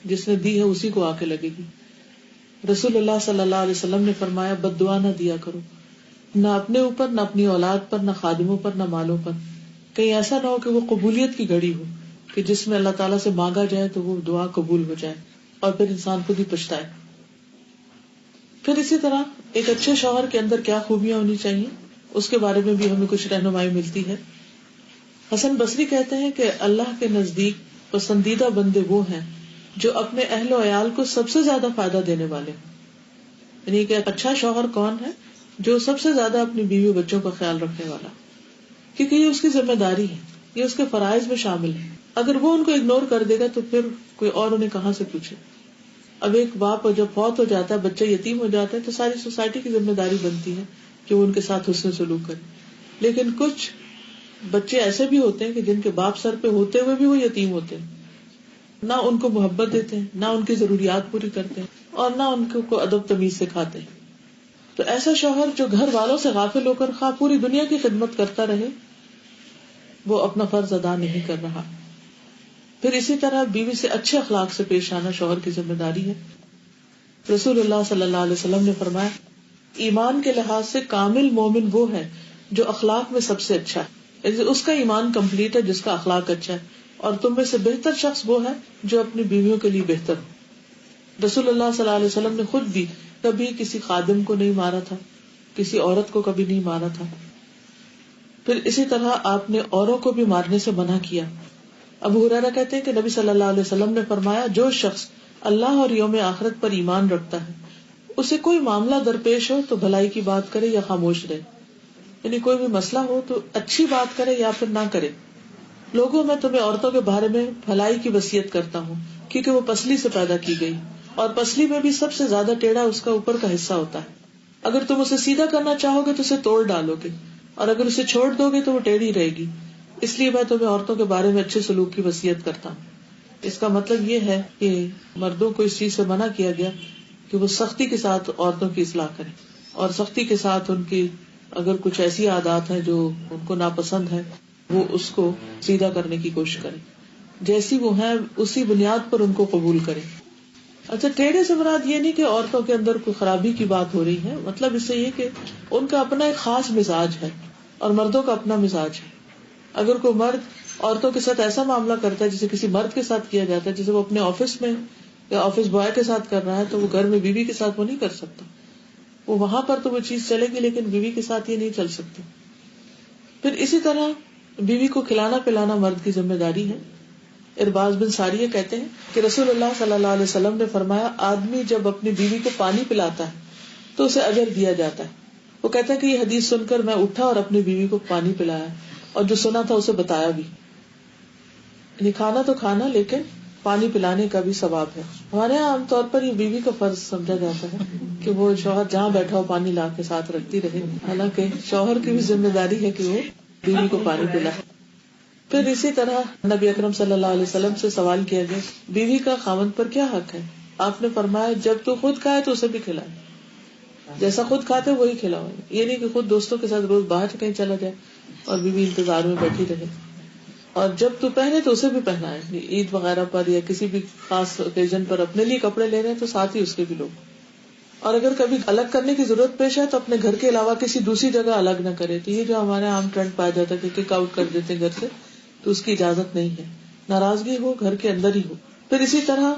جس نے دی ہے اسی کو آ کے لگے گی. رسول اللہ صلی اللہ علیہ وسلم نے فرمایا بد دعا نہ دیا کرو، نہ اپنے اوپر، نہ اپنی اولاد پر، نہ خادموں پر، نہ مالوں پر. کہیں ایسا نہ ہو کہ وہ قبولیت کی گھڑی ہو کہ جس میں اللہ تعالیٰ سے مانگا جائے تو وہ دعا قبول ہو جائے اور پھر انسان خود ہی پچھتائے. پھر اسی طرح ایک اچھے شوہر کے اندر کیا خوبیاں ہونی چاہیے اس کے بارے میں بھی ہمیں کچھ رہنمائی ملتی ہے. حسن بصری کہتے ہیں کہ اللہ کے نزدیک پسندیدہ بندے وہ ہیں جو اپنے اہل و عیال کو سب سے زیادہ فائدہ دینے والے. یعنی کہ اچھا شوہر کون ہے؟ جو سب سے زیادہ اپنی بیوی بچوں کا خیال رکھنے والا، کیونکہ یہ اس کی ذمہ داری ہے، یہ اس کے فرائض میں شامل ہے. اگر وہ ان کو اگنور کر دے گا تو پھر کوئی اور انہیں کہاں سے پوچھے. اب ایک باپ جب فوت ہو جاتا ہے، بچے یتیم ہو جاتے ہیں، تو ساری سوسائٹی کی ذمہ داری بنتی ہے کہ وہ ان کے ساتھ حسن سلوک کرے. لیکن کچھ بچے ایسے بھی ہوتے ہیں کہ جن کے باپ سر پہ ہوتے ہوئے بھی وہ یتیم ہوتے ہیں، نہ ان کو محبت دیتے ہیں، نہ ان کی ضروریات پوری کرتے ہیں، اور نہ ان کو ادب تمیز سکھاتے ہیں. تو ایسا شوہر جو گھر والوں سے غافل ہو کر خواہ پوری دنیا کی خدمت کرتا رہے، وہ اپنا فرض ادا نہیں کر رہا. پھر اسی طرح بیوی سے اچھے اخلاق سے پیش آنا شوہر کی ذمہ داری ہے. رسول اللہ صلی اللہ علیہ وسلم نے فرمایا ایمان کے لحاظ سے کامل مومن وہ ہے جو اخلاق میں سب سے اچھا ہے، اس کا ایمان کمپلیٹ ہے جس کا اخلاق اچھا ہے. اور تم میں سے بہتر شخص وہ ہے جو اپنی بیویوں کے لیے بہتر ہو. رسول اللہ صلی اللہ علیہ وسلم نے خود بھی کبھی کسی خادم کو نہیں مارا تھا، کسی عورت کو کبھی نہیں مارا تھا. پھر اسی طرح آپ نے اوروں کو بھی مارنے سے منع کیا. ابو ہریرہ کہتے ہیں کہ نبی صلی اللہ علیہ وسلم نے فرمایا جو شخص اللہ اور یوم آخرت پر ایمان رکھتا ہے اسے کوئی معاملہ درپیش ہو تو بھلائی کی بات کرے یا خاموش رہے. یعنی کوئی بھی مسئلہ ہو تو اچھی بات کرے یا پھر نہ کرے. لوگوں میں تمہیں عورتوں کے بارے میں بھلائی کی وصیت کرتا ہوں کیونکہ وہ پسلی سے پیدا کی گئی، اور پسلی میں بھی سب سے زیادہ ٹیڑھا اس کا اوپر کا حصہ ہوتا ہے. اگر تم اسے سیدھا کرنا چاہو گے تو اسے توڑ ڈالو گے، اور اگر اسے چھوڑ دو گے تو وہ ٹیڑھی رہے گی. اس لیے میں تمہیں عورتوں کے بارے میں اچھے سلوک کی وصیت کرتا ہوں. اس کا مطلب یہ ہے کہ مردوں کو اس چیز سے منع کیا گیا کہ وہ سختی کے ساتھ عورتوں کی اصلاح کریں، اور سختی کے ساتھ ان کی اگر کچھ ایسی عادات ہیں جو ان کو ناپسند ہے وہ اس کو سیدھا کرنے کی کوشش کریں، جیسی وہ ہیں اسی بنیاد پر ان کو قبول کریں. اچھا، ٹیڑھے سے مراد یہ نہیں کہ عورتوں کے اندر کوئی خرابی کی بات ہو رہی ہے، مطلب اس سے یہ کہ ان کا اپنا ایک خاص مزاج ہے اور مردوں کا اپنا مزاج ہے. اگر کوئی مرد عورتوں کے ساتھ ایسا معاملہ کرتا ہے جسے کسی مرد کے ساتھ کیا جاتا ہے، جسے وہ اپنے آفس میں یا آفس بوائے کے ساتھ کر رہا ہے تو وہ گھر میں بیوی کے ساتھ وہ نہیں کر سکتا. وہ وہاں پر تو وہ چیز چلے گی لیکن بیوی کے ساتھ یہ نہیں چل سکتی. پھر اسی طرح بیوی کو کھلانا پلانا مرد کی ذمہ داری ہے. ارباز بن ساریہ کہتے ہیں کہ رسول اللہ صلی اللہ علیہ وسلم نے فرمایا آدمی جب اپنی بیوی کو پانی پلاتا ہے تو اسے اجر دیا جاتا ہے. وہ کہتا ہے کہ یہ حدیث سن کر میں اٹھا اور اپنی بیوی کو پانی پلایا اور جو سنا تھا اسے بتایا بھی. یعنی کھانا تو کھانا لیکن پانی پلانے کا بھی ثواب ہے. ہمارے یہاں عام طور پر یہ بیوی کا فرض سمجھا جاتا ہے کہ وہ شوہر جہاں بیٹھا ہو پانی لا کے ساتھ رکھتی رہے, حالانکہ شوہر کی بھی ذمہ داری ہے کہ وہ بیوی کو پانی پلائے. پھر اسی طرح نبی اکرم صلی اللہ علیہ وسلم سے سوال کیا گیا بیوی کا خاوند پر کیا حق ہے. آپ نے فرمایا جب تو خود کھائے تو اسے بھی کھلائے, جیسا خود کھاتے وہی کھلاؤ. یہ نہیں کہ خود دوستوں کے ساتھ روز باہر کہیں چلا جائے اور بیوی انتظار میں بیٹھی رہے. اور جب تو پہنے تو اسے بھی پہنائے, عید وغیرہ پر یا کسی بھی خاص اوکیزن پر اپنے لیے کپڑے لے رہے ہیں تو ساتھ ہی اس کے بھی لوگ. اور اگر کبھی الگ کرنے کی ضرورت پیش ہے تو اپنے گھر کے علاوہ کسی دوسری جگہ الگ نہ کرے. تو یہ جو ہمارے عام ٹرینڈ پایا جاتا ہے کہ کک آؤٹ کر دیتے ہیں گھر سے, تو اس کی اجازت نہیں ہے. ناراضگی ہو گھر کے اندر ہی ہو. پھر اسی طرح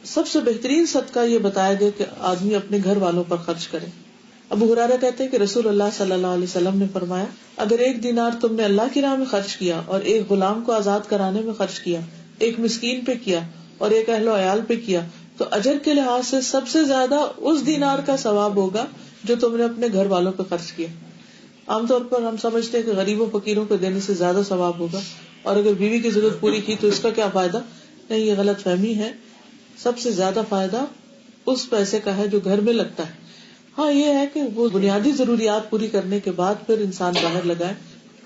سب سے بہترین صدقہ یہ بتایا گیا کہ آدمی اپنے گھر والوں پر خرچ کرے. ابو ہریرہ کہتے ہیں کہ رسول اللہ صلی اللہ علیہ وسلم نے فرمایا اگر 1 دینار تم نے اللہ کی راہ میں خرچ کیا اور ایک غلام کو آزاد کرانے میں خرچ کیا, ایک مسکین پہ کیا اور ایک اہل و عیال پہ کیا تو اجر کے لحاظ سے سب سے زیادہ اس دینار کا ثواب ہوگا جو تم نے اپنے گھر والوں پہ خرچ کیا. عام طور پر ہم سمجھتے ہیں کہ غریبوں فقیروں کو دینے سے زیادہ ثواب ہوگا, اور اگر بیوی کی ضرورت پوری کی تو اس کا کیا فائدہ. نہیں, یہ غلط فہمی ہے. سب سے زیادہ فائدہ اس پیسے کا ہے جو گھر میں لگتا ہے. ہاں یہ ہے کہ وہ بنیادی ضروریات پوری کرنے کے بعد پھر انسان باہر لگائے,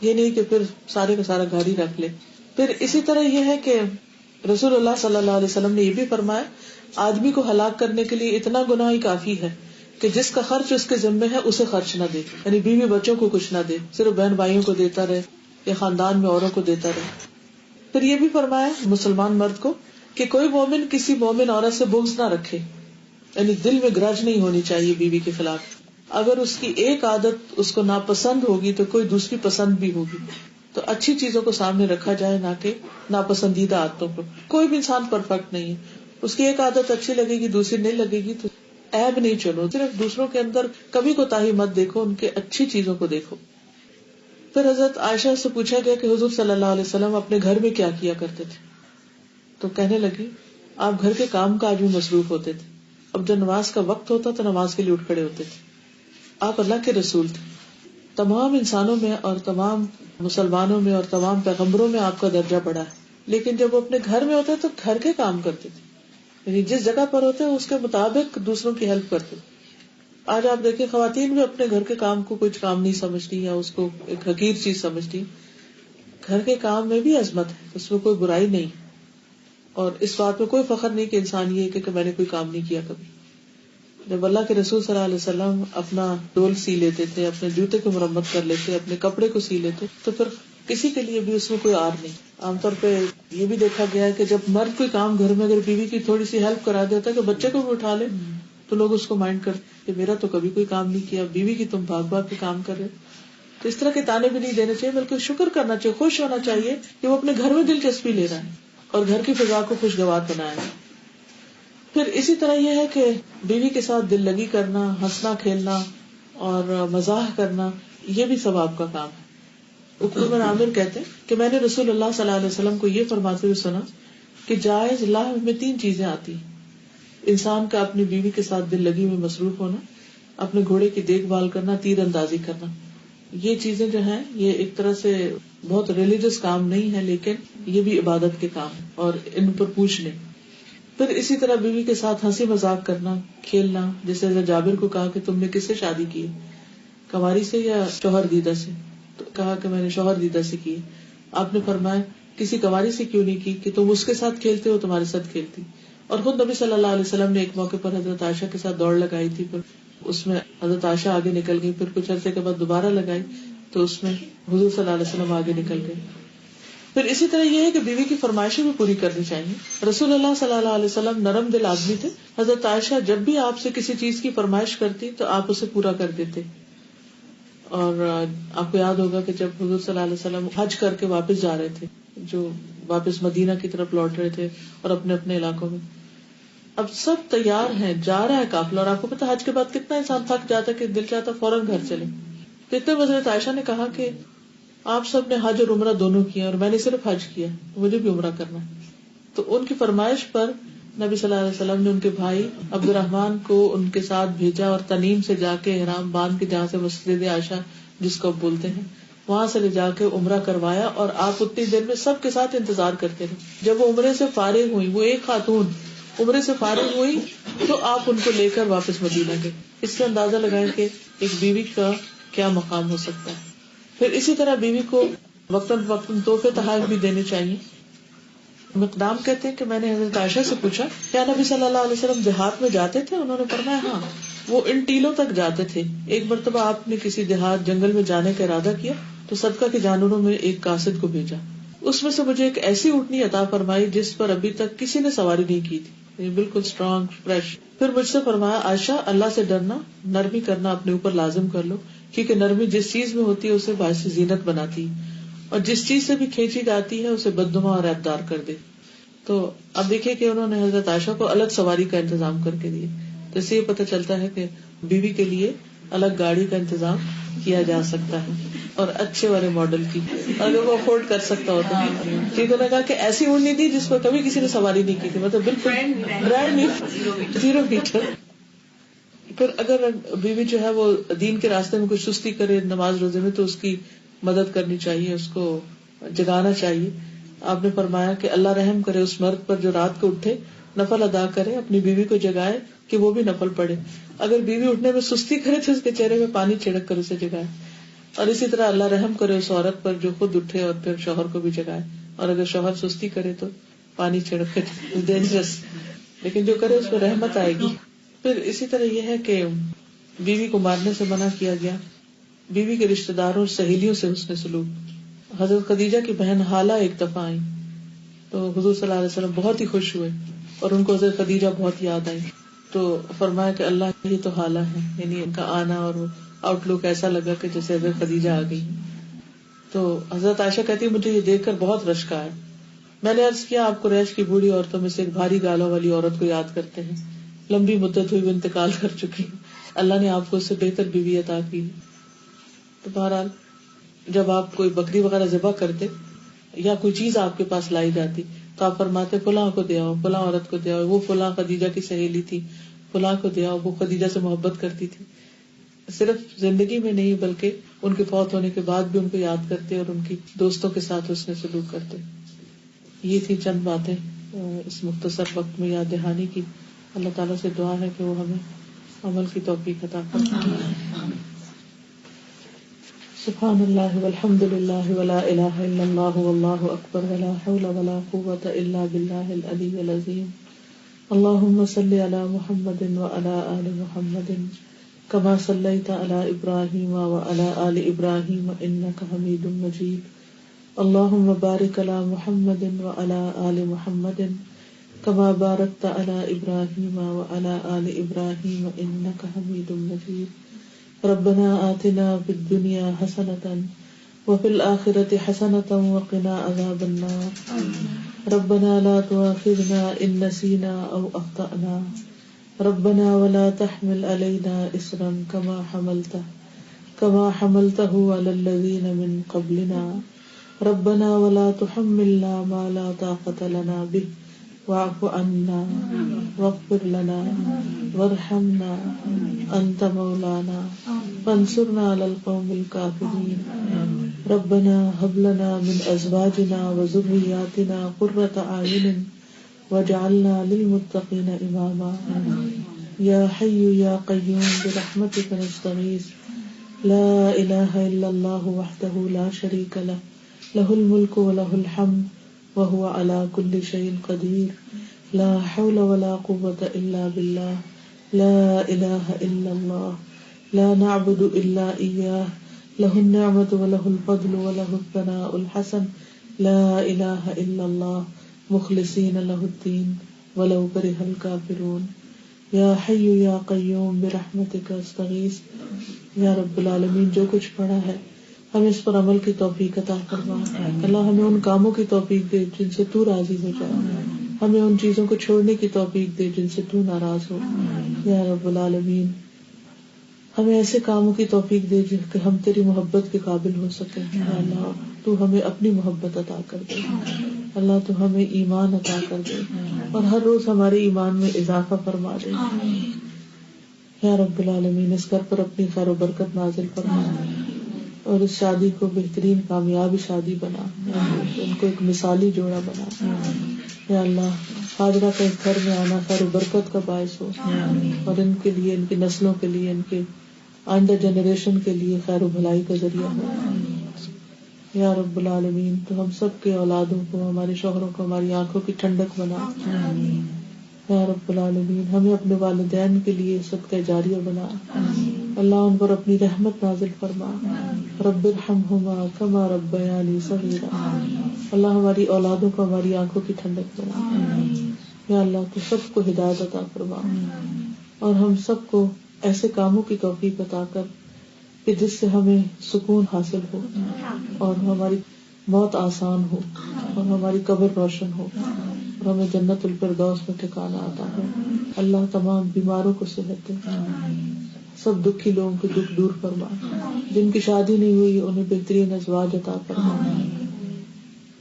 یہ نہیں کہ پھر سارے کا سارا گھر ہی رکھ لے. پھر اسی طرح یہ ہے کہ رسول اللہ صلی اللہ علیہ وسلم نے یہ بھی فرمایا آدمی کو ہلاک کرنے کے لیے اتنا گناہ ہی کافی ہے کہ جس کا خرچ اس کے ذمے ہے اسے خرچ نہ دے. یعنی بیوی بچوں کو کچھ نہ دے, صرف بہن بھائیوں کو دیتا رہے یا خاندان میں اوروں کو دیتا رہے. پھر یہ بھی فرمایا مسلمان مرد کو کہ کوئی مومن کسی مومن عورت سے بغض نہ رکھے, یعنی دل میں گرج نہیں ہونی چاہیے بیوی کے خلاف. اگر اس کی ایک عادت اس کو ناپسند ہوگی تو کوئی دوسری پسند بھی ہوگی. تو اچھی چیزوں کو سامنے رکھا جائے نہ کہ ناپسندیدہ عادتوں کو. کوئی بھی انسان پرفیکٹ نہیں ہے, اس کی ایک عادت اچھی لگے گی دوسری نہیں لگے گی تو عیب نہیں چلو. صرف دوسروں کے اندر کبھی کوتاہی مت دیکھو, ان کے اچھی چیزوں کو دیکھو. پھر حضرت عائشہ سے پوچھا گیا کہ حضور صلی اللہ علیہ وسلم اپنے گھر میں کیا کیا کرتے تھے, تو کہنے لگی آپ گھر کے کام کاج میں مصروف ہوتے تھے. اب جب نماز کا وقت ہوتا تو نماز کے لیے اٹھ کھڑے ہوتے تھے. آپ اللہ کے رسول تھے. تمام انسانوں میں اور تمام مسلمانوں میں اور تمام پیغمبروں میں آپ کا درجہ بڑا ہے, لیکن جب وہ اپنے گھر میں ہوتے تو گھر کے کام کرتے تھے. یعنی جس جگہ پر ہوتے اس کے مطابق دوسروں کی ہیلپ کرتے. آج آپ دیکھیں خواتین بھی اپنے گھر کے کام کو کچھ کام نہیں سمجھتی یا اس کو ایک حقیر چیز سمجھتی. گھر کے کام میں بھی عظمت ہے, اس میں کوئی برائی نہیں, اور اس بات میں کوئی فخر نہیں کہ انسان یہ کہ میں نے کوئی کام نہیں کیا کبھی. جب اللہ کے رسول صلی اللہ علیہ وسلم اپنا ڈول سی لیتے تھے, اپنے جوتے کو مرمت کر لیتے, اپنے کپڑے کو سی لیتے, تو پھر کسی کے لیے بھی اس میں کوئی آر نہیں. عام طور پہ یہ بھی دیکھا گیا ہے کہ جب مرد کوئی کام گھر میں اگر بیوی کی تھوڑی سی ہیلپ کرا دیتا ہے کہ بچے کو بھی اٹھا لے تو لوگ اس کو مائنڈ کرتے کہ میرا تو کبھی کوئی کام نہیں کیا, بیوی کی تم بھاگ بھاگ کے کام کر رہے. تو اس طرح کے تانے بھی نہیں دینے چاہیے, بلکہ شکر کرنا چاہیے, خوش ہونا چاہیے کہ وہ اپنے گھر میں دلچسپی لے رہا ہے اور گھر کی فضا کو خوشگوار بنایا. پھر اسی طرح یہ ہے کہ بیوی کے ساتھ دل لگی کرنا, ہنسنا کھیلنا اور مزاح کرنا, یہ بھی ثواب کا کام ہے. عقبہ بن عامر کہتے ہیں کہ میں نے رسول اللہ صلی اللہ علیہ وسلم کو یہ فرماتے ہوئے سنا کہ جائز لاہ میں 3 چیزیں آتی ہیں. انسان کا اپنی بیوی کے ساتھ دل لگی میں مصروف ہونا, اپنے گھوڑے کی دیکھ بھال کرنا, تیر اندازی کرنا. یہ چیزیں جو ہیں یہ ایک طرح سے بہت ریلیجس کام نہیں ہے, لیکن یہ بھی عبادت کے کام ہیں اور ان پر پوچھ لیں. پھر اسی طرح بیوی کے ساتھ ہنسی مذاق کرنا, کھیلنا. جیسے جابر کو کہا کہ تم نے کس سے شادی کی, کنواری سے یا شوہر دیدہ سے, تو کہا کہ میں نے شوہر دیدہ سے کی. آپ نے فرمایا کسی کنواری سے کیوں نہیں کی کہ تم اس کے ساتھ کھیلتے ہو, تمہارے ساتھ کھیلتی. اور خود نبی صلی اللہ علیہ وسلم نے ایک موقع پر حضرت عائشہ کے ساتھ دوڑ لگائی تھی, پھر اس میں حضرت عائشہ آگے نکل گئی, پھر کچھ عرصے کے بعد دوبارہ لگائی تو اس میں حضور صلی اللہ علیہ وسلم آگے نکل گئے. پھر اسی طرح یہ ہے کہ بیوی کی فرمائشیں بھی پوری کرنی چاہیے. رسول اللہ صلی اللہ علیہ وسلم نرم دل آدمی تھے. حضرت عائشہ جب بھی آپ سے کسی چیز کی فرمائش کرتی تو آپ اسے پورا کر دیتے. اور آپ کو یاد ہوگا کہ جب حضور صلی اللہ علیہ وسلم حج کر کے واپس جا رہے تھے, جو واپس مدینہ کی طرف لوٹ رہے تھے اور اپنے اپنے علاقوں میں, اب سب تیار ہیں, جا رہا ہے قافلہ, اور آپ کو پتا حج کے بعد کتنا انسان تھک جاتا ہے کہ دل چاہتا فوراً گھر چلے. تو اتنے حضرت عائشہ نے کہا کہ آپ سب نے حج اور عمرہ دونوں کیا اور میں نے صرف حج کیا, مجھے بھی عمرہ کرنا ہے. تو ان کی فرمائش پر نبی صلی اللہ علیہ وسلم نے ان کے بھائی عبد الرحمان کو ان کے ساتھ بھیجا اور تنیم سے جا کے احرام باندھ کے, جہاں سے مسجد عائشہ جس کو بولتے ہیں, وہاں سے لے جا کے عمرہ کروایا. اور آپ اتنی دیر میں سب کے ساتھ انتظار کرتے رہے. جب وہ عمرے سے فارغ ہوئی, وہ ایک خاتون عمرے سے فارغ ہوئی, تو آپ ان کو لے کر واپس مدینہ گئے. اس سے اندازہ لگائیں کہ ایک بیوی کا کیا مقام ہو سکتا ہے. پھر اسی طرح بیوی کو وقتاً فوقتاً تحفے تحائف بھی دینے چاہیے. مقدام کہتے ہیں کہ میں نے حضرت عائشہ سے پوچھا کیا نبی صلی اللہ علیہ وسلم دیہات میں جاتے تھے؟ انہوں نے فرمایا ہاں, وہ ان ٹیلوں تک جاتے تھے. ایک مرتبہ آپ نے کسی دیہات جنگل میں جانے کا ارادہ کیا تو صدقہ کے جانوروں میں ایک قاصد کو بھیجا. اس میں سے مجھے ایک ایسی اونٹنی عطا فرمائی جس پر ابھی تک کسی نے سواری نہیں کی تھی, بالکل اسٹرانگ فریش. پھر مجھ سے فرمایا عائشہ, اللہ سے ڈرنا, نرمی کرنا اپنے اوپر لازم کر لو, کیونکہ نرمی جس چیز میں ہوتی ہے اسے باعث زینت بناتی ہے, اور جس چیز سے بھی کھینچی جاتی ہے اسے بدنما اور عیبدار کر دے. تو اب دیکھیں کہ انہوں نے حضرت عائشہ کو الگ سواری کا انتظام کر کے دیے. تو اس سے یہ پتہ چلتا ہے کہ بیوی کے لیے الگ گاڑی کا انتظام کیا جا سکتا ہے, اور اچھے والے ماڈل کی, اگر وہ افورڈ کر سکتا ہوتا ہے. کیونکہ انہوں نے کہا کہ ایسی اونٹنی تھی جس پر کبھی کسی نے سواری نہیں کی تھی, مطلب بالکل برانڈ نیو, 0 میٹر. پھر اگر بیوی جو ہے وہ دین کے راستے میں کچھ سستی کرے نماز روزے میں, تو اس کی مدد کرنی چاہیے, اس کو جگانا چاہیے. آپ نے فرمایا کہ اللہ رحم کرے اس مرد پر جو رات کو اٹھے, نفل ادا کرے, اپنی بیوی کو جگائے کہ وہ بھی نفل پڑھے. اگر بیوی اٹھنے میں سستی کرے تو اس کے چہرے میں پانی چھڑک کر اسے جگائے. اور اسی طرح اللہ رحم کرے اس عورت پر جو خود اٹھے اور پھر شوہر کو بھی جگائے. اور اگر شوہر سستی کرے تو پانی چھڑک کر, ڈینجرس, لیکن جو کرے اس پر رحمت آئے گی. پھر اسی طرح یہ ہے کہ بیوی کو مارنے سے منع کیا گیا. بیوی کے رشتہ داروں اور سہیلیوں سے حسن سلوک. حضرت خدیجہ کی بہن حالہ ایک دفعہ آئی تو حضور صلی اللہ علیہ وسلم بہت ہی خوش ہوئے, اور ان کو حضرت خدیجہ بہت یاد آئی. تو فرمایا کہ اللہ یہ تو حالہ ہے, یعنی ان کا آنا اور آؤٹ لک ایسا لگا کہ جیسے حضرت خدیجہ آ گئی. تو حضرت عائشہ کہتی مجھے یہ دیکھ کر بہت رشک آیا. میں نے عرض کیا آپ قریش کی بوڑھی عورتوں میں سے ایک بھاری گالوں والی عورت کو یاد کرتے ہیں, لمبی مدت ہوئی وہ انتقال کر چکی, اللہ نے آپ کو اس سے بہتر بیوی عطا کی. تو بہرحال جب آپ کوئی بکری وغیرہ ذبح کرتے یا کوئی چیز آپ کے پاس لائی جاتی تو آپ فرماتے فلاں کو دے آؤ, فلاں عورت کو دے آؤ, وہ فلاں خدیجہ کی سہیلی تھی, فلاں کو دے آؤ, وہ خدیجہ سے محبت کرتی تھی. صرف زندگی میں نہیں بلکہ ان کے فوت ہونے کے بعد بھی ان کو یاد کرتے اور ان کی دوستوں کے ساتھ حسن سلوک کرتے. یہ تھی چند باتیں اس مختصر وقت میں یاد دہانی کی. اللہ تعالیٰ سے دعا ہے کہ وہ ہمیں عمل کی توفیق عطا فرمائے. سبحان اللہ والحمد للہ ولا الہ الا اللہ واللہ اکبر ولا حول ولا قوة الا باللہ العلی العظیم. اللہم صلی علی محمد وعلی آل محمد کما صلیت علی ابراہیم وعلی آل ابراہیم انک حمید مجید. اللہم بارک علی محمد وعلی آل محمد کما بارکت علی ابراہیم وعلی آل ابراہیم انک حمید مجید. ربنا آتنا فی الدنیا حسنة وفی الآخرة حسنة وقنا عذاب النار. ربنا لا تؤاخذنا ان نسینا او اخطأنا. ربنا ولا تحمل علينا إصرا كما حملته على الذين من قبلنا. ربنا ولا تحملنا ما لا طاقة لنا به واعف عنا واغفر لنا وارحمنا أنت مولانا فانصرنا على القوم الكافرين. ربنا هب لنا من أزواجنا وذرياتنا قرة أعين واجعلنا للمتقين إماما. يا حي يا قيوم برحمتك نستغيث. لا إله إلا الله وحده لا شريك له له الملك وله الحمد وهو على كل شيء قدير. لا حول ولا قوة إلا بالله. لا إله إلا الله لا نعبد إلا إياه له النعمة وله الفضل وله الثناء الحسن. لا إله إلا الله مخلصين له الدين ولو كره الكافرون. یا حی یا قیوم برحمتک استغیث. یا رب العالمین جو کچھ پڑھا ہے ہمیں اس پر عمل کی توفیق عطا فرما. اللہ ہمیں ان کاموں کی توفیق دے جن سے تو راضی ہو جائے. ہمیں ان چیزوں کو چھوڑنے کی توفیق دے جن سے تو ناراض ہو یا رب العالمین. ہمیں ایسے کاموں کی توفیق دے جن کہ ہم تیری محبت کے قابل ہو سکیں. یا اللہ تو ہمیں اپنی محبت عطا کر دے. اللہ تو ہمیں ایمان عطا کر دے اور ہر روز ہمارے ایمان میں اضافہ فرما دے. یا رب العالمین اس گھر پر اپنی خیر و برکت نازل فرما اور اس شادی کو بہترین کامیاب شادی بنا, ان کو ایک مثالی جوڑا بنا. یا اللہ حاضرہ کا اس گھر میں آنا خیر و برکت کا باعث ہو اور ان کے لیے, ان کی نسلوں کے لیے, ان کے آئندہ جنریشن کے لیے خیر و بھلائی کا ذریعہ ہو. یا رب العالمین تو ہم سب کے اولادوں کو, ہمارے شوہروں کو ہماری آنکھوں کی ٹھنڈک بنا. یا رب العالمین ہمیں اپنے والدین کے لیے صدقہ جاریہ بنا. اللہ ان پر اپنی رحمت نازل فرما. رب ارحمہما کما ربیانی صغیرا. اللہ ہماری اولادوں کو ہماری آنکھوں کی ٹھنڈک بنا. یا اللہ تو سب کو ہدایت عطا فرما اور ہم سب کو ایسے کاموں کی توفیق عطا کر کہ جس سے ہمیں سکون حاصل ہو اور ہماری موت آسان ہو اور ہماری قبر روشن ہو اور ہمیں جنت الفردوس میں ٹھکانہ عطا ہو. اللہ تمام بیماروں کو صحت دے, سب دکھی لوگوں کے دکھ دور فرما. جن کی شادی نہیں ہوئی انہیں بہترین ازواج عطا فرما.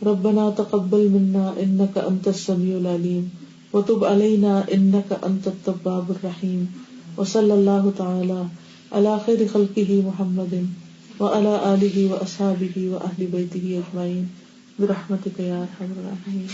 ربنا تقبل منا انك انت السميع العليم وتب علينا انك انت التواب الرحيم. وصلی اللہ تعالی علی خیر خلقہ محمد وعلی آلہ واصحابہ واہل بیتہ اجمعین برحمتک یا ارحم الراحمین.